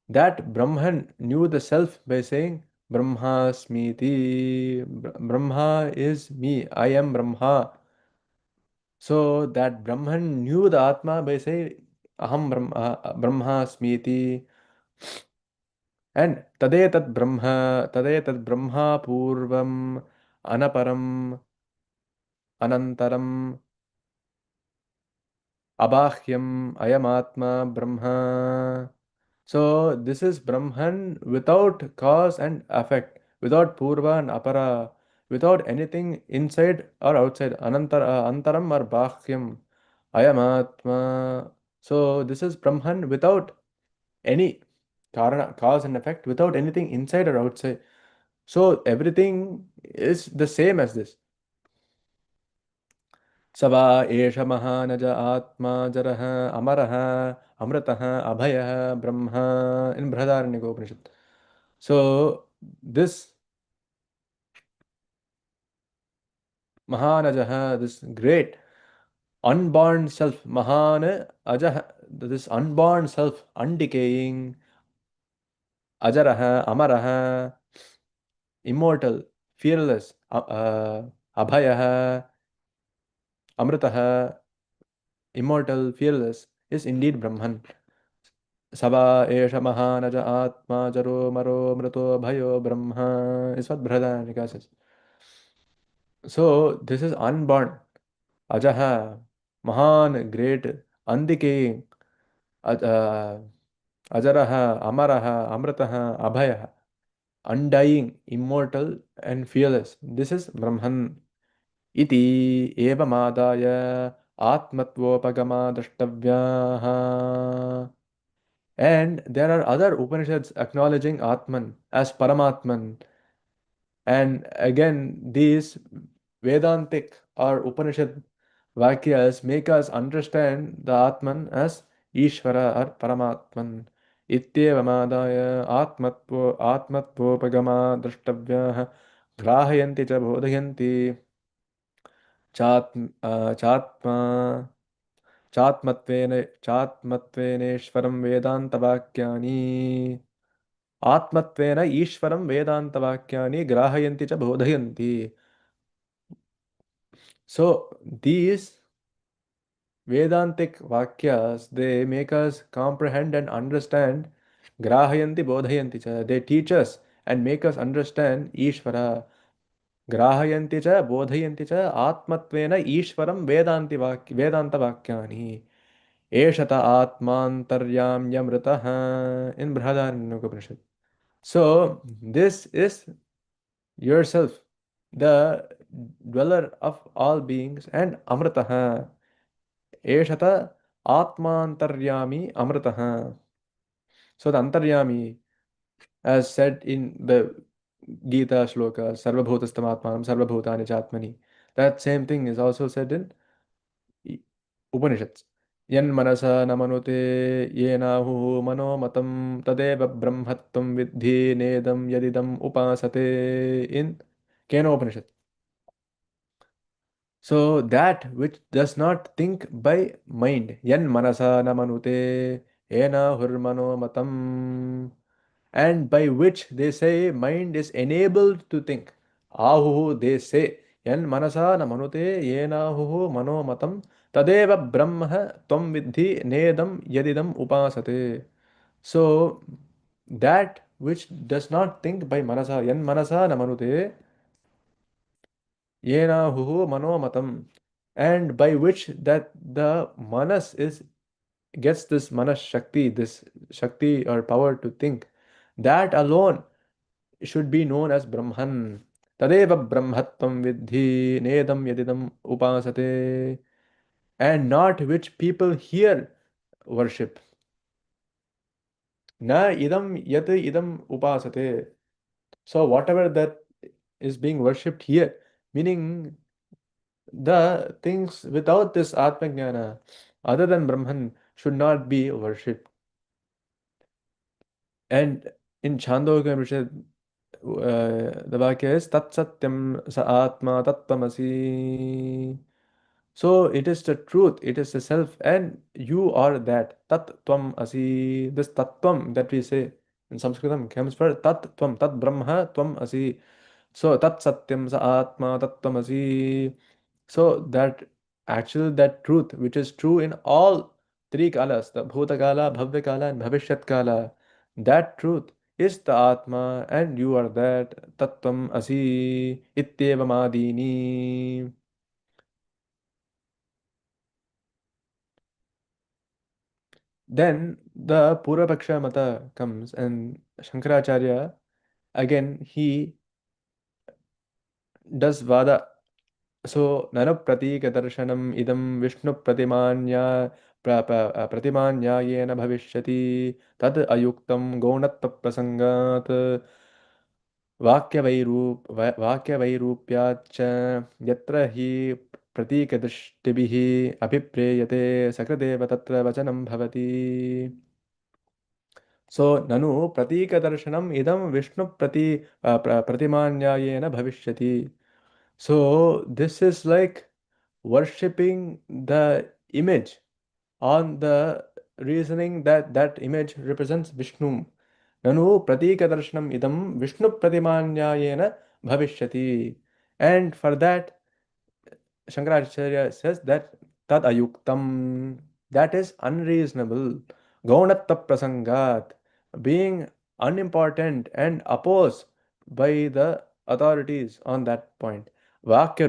Speaker 1: That Brahman knew the self by saying Brahmasmiti. Brahma is me. I am Brahma. So that Brahman knew the Atma by saying Aham Brahmasmiti. And Tadetat Brahma Purvam Anaparam Anantaram Abahyam Ayamatma Brahma. So this is Brahman without cause and effect, without Purva and Apara, without anything inside or outside. Antaram or Bahyam. Ayamatma. So this is Brahman without any cause and effect, without anything inside or outside. So everything is the same as this. सवा एष महानज आत्मा जरः अमरः अमृतः अभयः Brahma in Brihadaranyaka Upanishad. So this Mahanajah, this great unborn self, Mahan Ajah, this unborn self, undecaying, Ajarah, Amarah, immortal, fearless, Abhayah, Amritah, immortal, fearless, is indeed Brahman. Sava Esha Mahanaja Atma Jaro Maro Mrito Bhayo Brahma is what Brihadaranyaka says. So this is unborn, Ajaha, Mahan, great, undecaying, Ajaraha, Amaraha, Amrataha, Abhayaha, undying, immortal, and fearless. This is Brahman. Iti eva madaya atmatvopagama drashtavyaha. And there are other Upanishads acknowledging Atman as Paramatman. And again, these Vedantic or Upanishad Vakyas make us understand the Atman as Ishvara or Paramatman. Ityevamādāya atmatvopagama drashtavyah grāhayanti ca bodhayanti chatma चात्मत्वेनेश्वरं वेदान्तवाक्यानि आत्मत्वेन ईश्वरं वेदान्तवाक्यानि ग्राहयन्ति च बोधयन्ति. So these Vedantic Vakyas, they make us comprehend and understand Grahayanti Bodhayanti cha. They teach us and make us understand Ishvara. Grahayanti cha Bodhayanti cha Atmatvena Ishvaram Vedanta Vakyani. Eshata Atmantaryamyamritaha in Brihadaranyaka Upanishad. So this is yourself, the dweller of all beings, and Amritaha. Eshata Atmantaryami Amritaha. So the Antaryami, as said in the Gita shloka, Sarvabhutastam Atmanam Sarvabhutani Chatmani. That same thing is also said in Upanishads. Yanmanasa namanute yenahu manomatam tadeva brahmatvam vidhi nedam yadidam upasate in Kena Upanishad. So that which does not think by mind, yan manasa namanute ena hurmano matam, and by which they say mind is enabled to think. Ahu, they say, yan manasa namanute ena hu mano matam tadeva brahma tvam vidhi nedam yadidam upasate. So that which does not think by manasa, yan manasa namanute yena hu mano matam, and by which that the manas is gets this manas shakti, this shakti or power to think, that alone should be known as Brahman. Tadeva Brahmatvam vidhi nedam yadidam upasate, and not which people here worship. Na idam yat idam upasate. So whatever that is being worshipped here, meaning the things without this Atmajnana, other than Brahman, should not be worshipped. And in Chandogya Upanishad, the Vakya is Tat Satyam Sa Atma Tattvamasi. So it is the truth, it is the self, and you are that. Tat Tvam Asi. This Tattvam that we say in Sanskritam comes for Tat Tvam, Tat Brahma Tvam Asi. So Tat Satyam Sa Atma Tattvamasi. So that actual that truth which is true in all three kalas, the Bhutakala, Bhavyakala, and Bhavishyat Kala, that truth is the Atma, and you are that. Tattvam Asi Ityevamadini. Then the Purvapaksha Mata comes, and Shankaracharya again he does Vada. So nana pratika darshanam idam Vishnu pratimanyayena bhavishyati tad ayuktam gonatva prasangat. वाक्यवैरूप्याच्च यत्र हि प्रतीकदृष्टिभिः अभिप्रेयते सकृदेव तत्र वचनं भवति. सो ननु प्रतीकदर्शनम् इदं प्रतिमान्यायेन भविष्यति. So this is like worshipping the image on the reasoning that that image represents Vishnu. Nanu pratikadarshanam idam Vishnu pratimanyayena bhavishyati. And for that, Shankaracharya says that tad ayuktam, that is unreasonable. Gaunatta prasangat, being unimportant and opposed by the authorities on that point. Vakya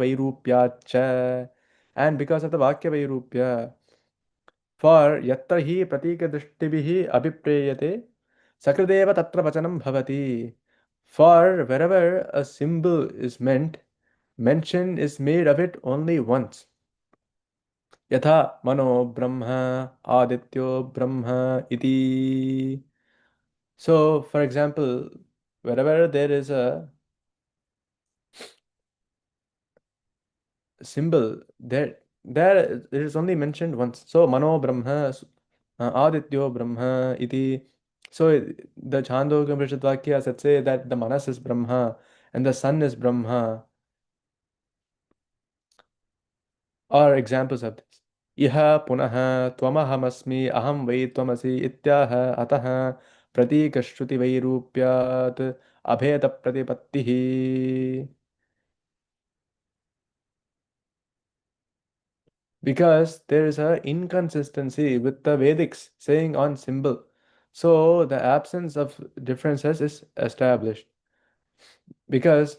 Speaker 1: vairupya, and because of the Vakya vairupya, for yatra hi pratika drishtibihi abhipreyate sakrideva tatra vachanam bhavati. For wherever a symbol is meant, mention is made of it only once. Yatha mano brahma adityo brahma iti. So, for example, wherever there is a symbol, there it is only mentioned once. So, mano brahma adityo brahma iti. So, the Chandogya Upanishad Vakya said say that the manas is brahma and the sun is brahma. Or examples of this. Iha punaha tvamahamasmi aham vai tvamasi ityaha ataha pratikashruti vairupyat abheda pratipattihi. Because there is a inconsistency with the Vedics saying on symbol. So the absence of differences is established. Because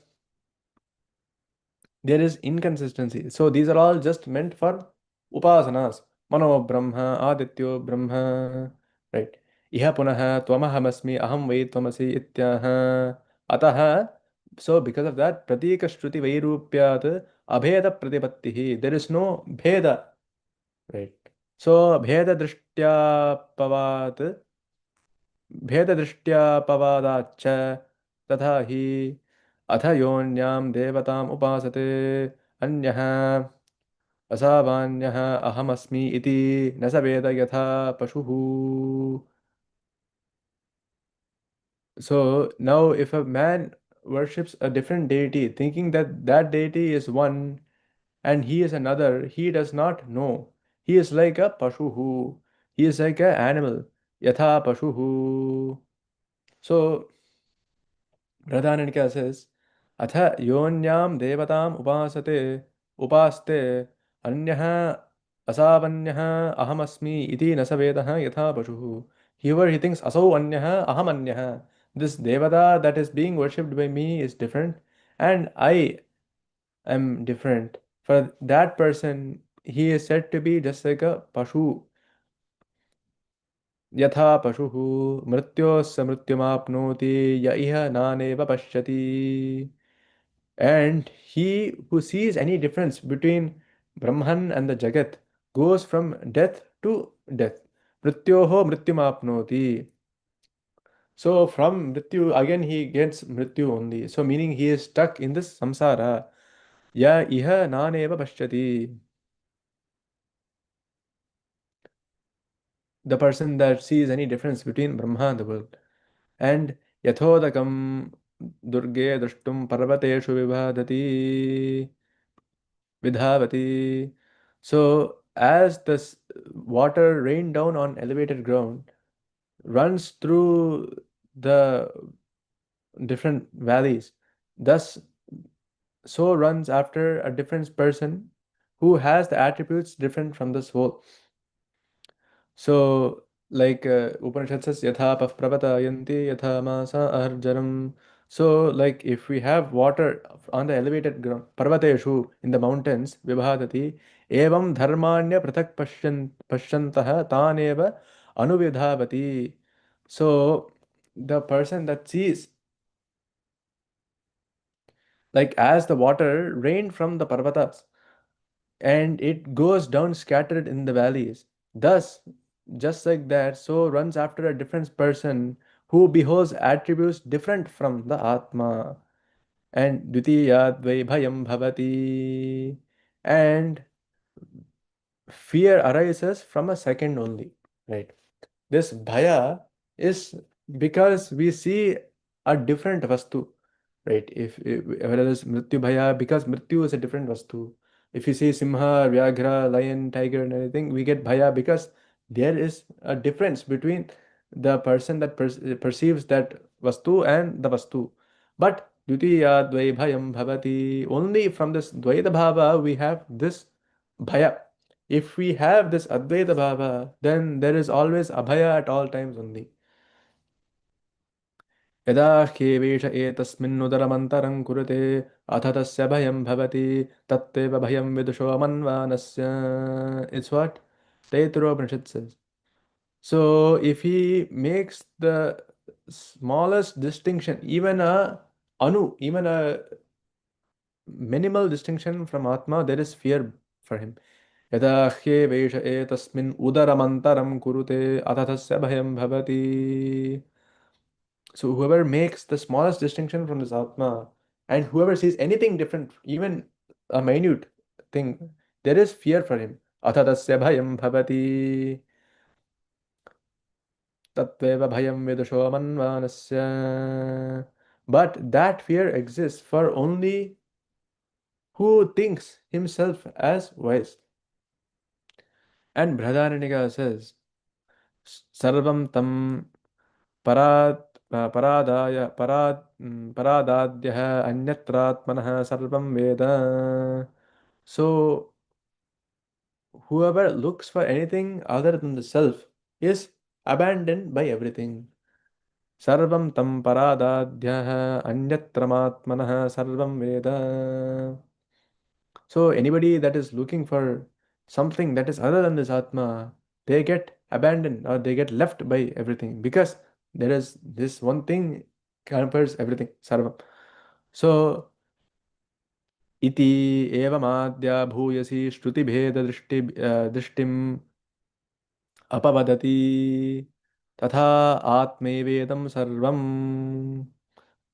Speaker 1: there is inconsistency. So these are all just meant for upasanas. Mano Brahma, Adityo Brahma, right? Iha punaha tvamahamasmi aham vai tvamasi ityaha ataha. So because of that, pratika shruti vairupyat abheda pratipattihi. There is no bheda, right? So bheda drishtya pavat, भेददृष्ट्यापवादाच्च तथा हि अथ योन्यां देवताम् उपासते अन्यः असामान्यः अहमस्मि इति न स वेद यथा पशुः. So now if a man worships a different deity thinking that that deity is one and he is another, he does not know. He is like a pashuhu. He is like an animal. Yatha pashuhu. So Radhanika says, Atha yonyam devatam upaste anyaha asavanyaha ahamasmi iti nasavedaha yatha pashuhu. Here he thinks asau anyaha aham anyaha. This devata that is being worshipped by me is different and I am different. For that person, he is said to be just like a pashu. Yatha pashuhu mrityosya mrityumapnoti ya iha naneva pashyati. And he who sees any difference between Brahman and the Jagat goes from death to death. Mrityoho mrityumapnoti. So from mrityu, again he gets mrityu only. So meaning he is stuck in this samsara. Ya iha naneva pashyati. The person that sees any difference between Brahma and the world. And yathodakam durge drashtum parvateshu vibhadati vidhavati. So as this water rained down on elevated ground runs through the different valleys, thus so runs after a different person who has the attributes different from the soul. So, like Upanishad says, yatha pavpravatayanti yatha masa arjanam. So, like if we have water on the elevated ground, parvateshu in the mountains, vibhadati, evam dharmanya prathak pashyantaha taneva anuvidhavati. So, the person that sees, like as the water rained from the parvatas, and it goes down scattered in the valleys. Thus, just like that, so runs after a different person who beholds attributes different from the Atma. And Dvitiyad Bhayam Bhavati. And fear arises from a second only, right? This bhaya is because we see a different vastu, right? If whether it's mrityu bhaya, because mrityu is a different vastu. If you see simha, vyaghra, lion, tiger, and anything, we get bhaya because there is a difference between the person that perceives that vastu and the vastu. But dvitiya dvai bhayam bhavati. Only from this dvaita bhava we have this bhaya. If we have this Advaita Bhava, then there is always Abhaya at all times only. यदा ह्येवेष एतस्मिन्नुदरमन्तरं कुरुते अथ तस्य भयं भवति तत्तेव भयं विदुषो मन्वानस्य. It's what Taittiriyopanishad says. So if he makes the smallest distinction, even a anu, even a minimal distinction from Atma, there is fear for him. यदा ह्येवेष एतस्मिन् उदरमन्तरं कुरुते अथ तस्य भयं भवति. So whoever makes the smallest distinction from this Atma and whoever sees anything different, even a minute thing, there is fear for him. Atha tasya bhayam bhavati tatveva bhayam vidusho manvanasya. But that fear exists for only who thinks himself as wise. And Bradharaniga says, Sarvam tam परात् परादाय परादाद्यः अन्यत्रात्मनः सर्वं वेद. So whoever looks for anything other than the self is abandoned by everything. सर्वं तं परादाद्यः अन्यत्रमात्मनः सर्वं वेद. So anybody that is looking for something that is other than this Atma, they get abandoned or they get left by everything because there is this one thing covers everything, sarvam. So iti evamadya bhuyasi shruti bheda drishtim apavadati tatha atmevedam sarvam.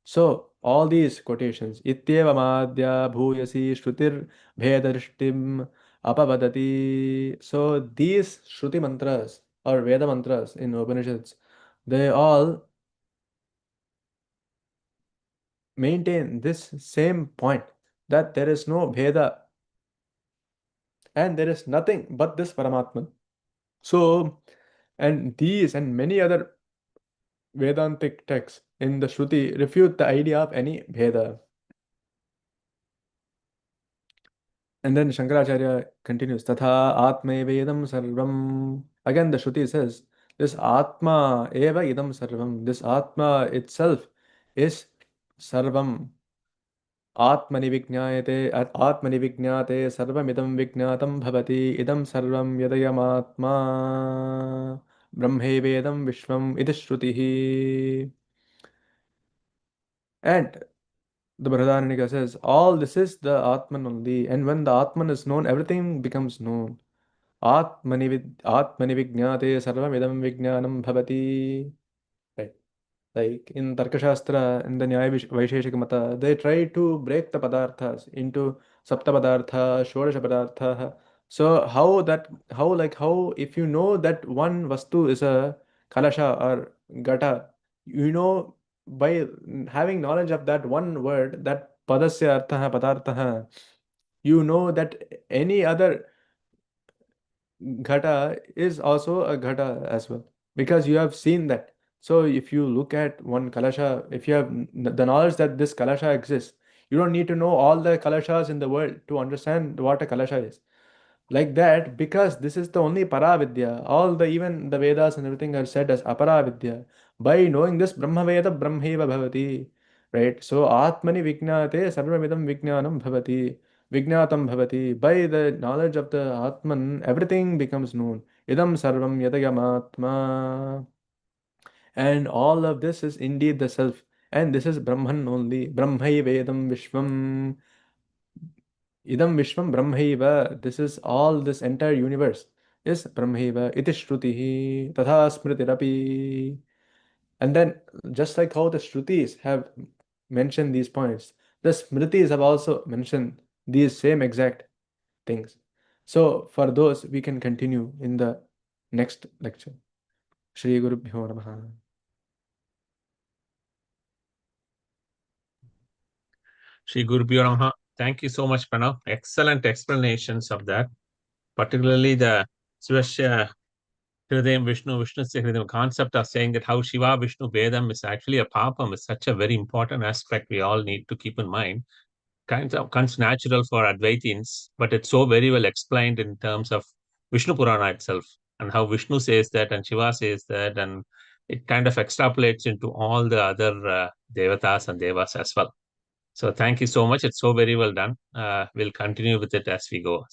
Speaker 1: So all these quotations, ityeva madhya bhuyasi shrutir bhedarishtim apavadati. So these shruti mantras or Veda mantras in Upanishads, they all maintain this same point that there is no Veda and there is nothing but this Paramatman. So, and these and many other Vedantic texts in the Shruti refute the idea of any Veda. And then Shankaracharya continues, Tatha Atma Vedam Sarvam. Again, the Shruti says, this Atma Eva Idam Sarvam. This Atma itself is Sarvam. Atmani Vijñāte Sarvamidam Vijñātam Bhavati Idam Sarvam Yadayam Atma Brahme Vedam Vishwam Iti Shrutihi. And the Brihadaranyaka says, all this is the Atman only. And when the Atman is known, everything becomes known. Atmani Vijñāte Sarvamidam Vijñānam Bhavati. Right. Like in Tarkashastra, in the Nyaya Vaisheshika Mata, they try to break the Padarthas into Sapta Padartha, Shodasha Padartha. So how if you know that one Vastu is a Kalasha or Gata, you know by having knowledge of that one word, that Padasya Arthaha Padarthaha, you know that any other Ghata is also a Ghata as well because you have seen that. So if you look at one Kalasha, if you have the knowledge that this Kalasha exists, you don't need to know all the Kalashas in the world to understand what a Kalasha is. Like that, because this is the only Paravidya, all the even the Vedas and everything are said as Aparavidya. By knowing this, Brahma Veda Brahmeva Bhavati. Right? So Atmani Vijnate Sarvamidam Vijnanam Bhavati. Vijnatam Bhavati. By the knowledge of the Atman, everything becomes known. Idam Sarvam Yadayam Atma. And all of this is indeed the self. And this is Brahman only. Brahmai Vedam Vishwam. Idam Vishwam Brahmaiva. This is all, this entire universe is Brahmaiva. Iti Shrutihi. Tatha Smritirapi. And then, just like how the Shrutis have mentioned these points, the Smritis have also mentioned these same exact things. So, for those, we can continue in the next lecture. Shri Guru Bhyo Namaha.
Speaker 2: Shri Guru Bhyo Namaha. Thank you so much, Pranav. Excellent explanations of that, particularly the Svasya Hridayam Vishnu, Vishnu Hridayam concept of saying that how Shiva Vishnu Vedam is actually a papam is such a very important aspect we all need to keep in mind. Comes natural for Advaitins, but it's so very well explained in terms of Vishnu Purana itself and how Vishnu says that and Shiva says that, and it kind of extrapolates into all the other Devatas and Devas as well. So thank you so much. It's so very well done. We'll continue with it as we go.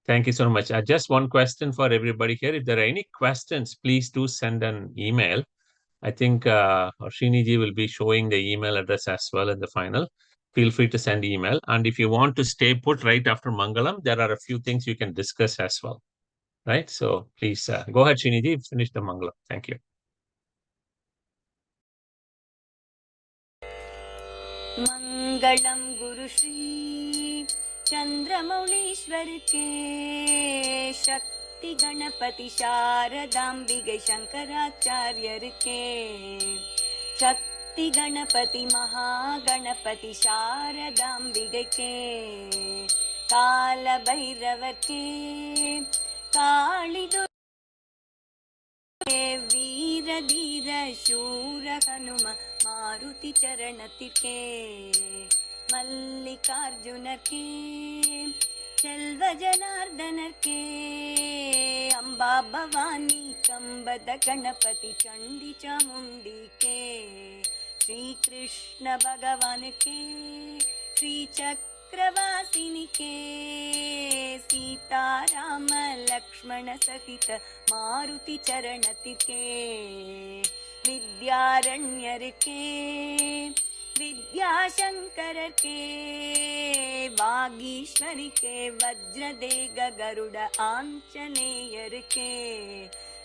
Speaker 2: Thank you so much. Just one question for everybody here. If there are any questions, please do send an email. I think Sriniji will be showing the email address as well in the final. Feel free to send email. And if you want to stay put right after Mangalam, there are a few things you can discuss as well. Right? So please go ahead, Sriniji. Finish the Mangalam. Thank you.
Speaker 3: मंगलम गुरु श्री चंद्रमौलीश्वर के शक्ति गणपति शारदाम्बिके शंकराचार्यर के शक्ति गणपति महागणपति शारदाम्बिके के काल भैरव के काली वीर धीर शूर हनुम मारुति चरणतिके मल्लिकार्जुन के செல்வ ஜனார்தனர் கே அம்பா பவானி கம்பத கணபதி சண்டி சாமுண்டி கே ஸ்ரீ கிருஷ்ண பகவான் கே ஸ்ரீ சக்கரவாசினி கே சீதாராம லக்ஷ்மண சகித மாருதி சரணத்திற்கே வித்யாரண்யர் கே विद्याशंकर के वागीश्वरी के वज्रदेग गरुड़ आंजनेयर के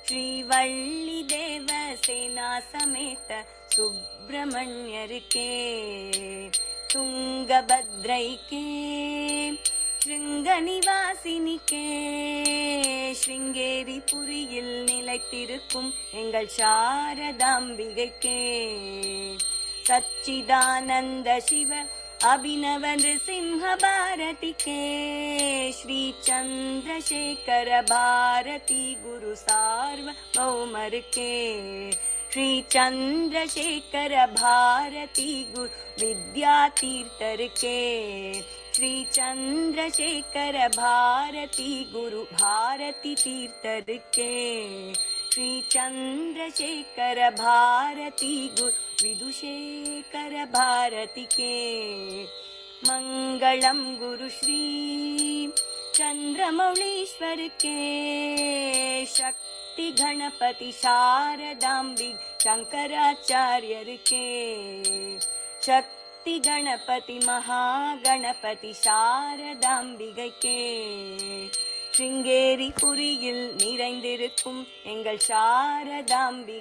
Speaker 3: श्रीवल्ली देव सेना समेत सुब्रमण्यर के तुंगभद्रै के श्रृंगनिवासिनी के श्रृंगेरी पुरिயில் நிலைத்திருக்கும் எங்கள் சாரதாம்பிகைக்கே सच्चिदानंद शिव अभिनव नृसिंह भारती के श्री चंद्रशेखर भारती गुरु सार्वभौमर के श्री चंद्रशेखर भारती गुरु विद्यातीर्थर के श्री चंद्रशेखर भारती गुरु भारती तीर्थर के श्री चंद्रशेखर भारती गुरु विदुशेखर भारती के मंगलम गुरु श्री चंद्रमौलीश्वर के शक्ति गणपति शारदाम्बिक शंकराचार्यर के शक्ति गणपति महागणपति शारदाम्बिகை के श्रृंगेरी पुरिயில் நிறைந்திருக்கும் எங்கள் சாரதாம்பிகைக்கே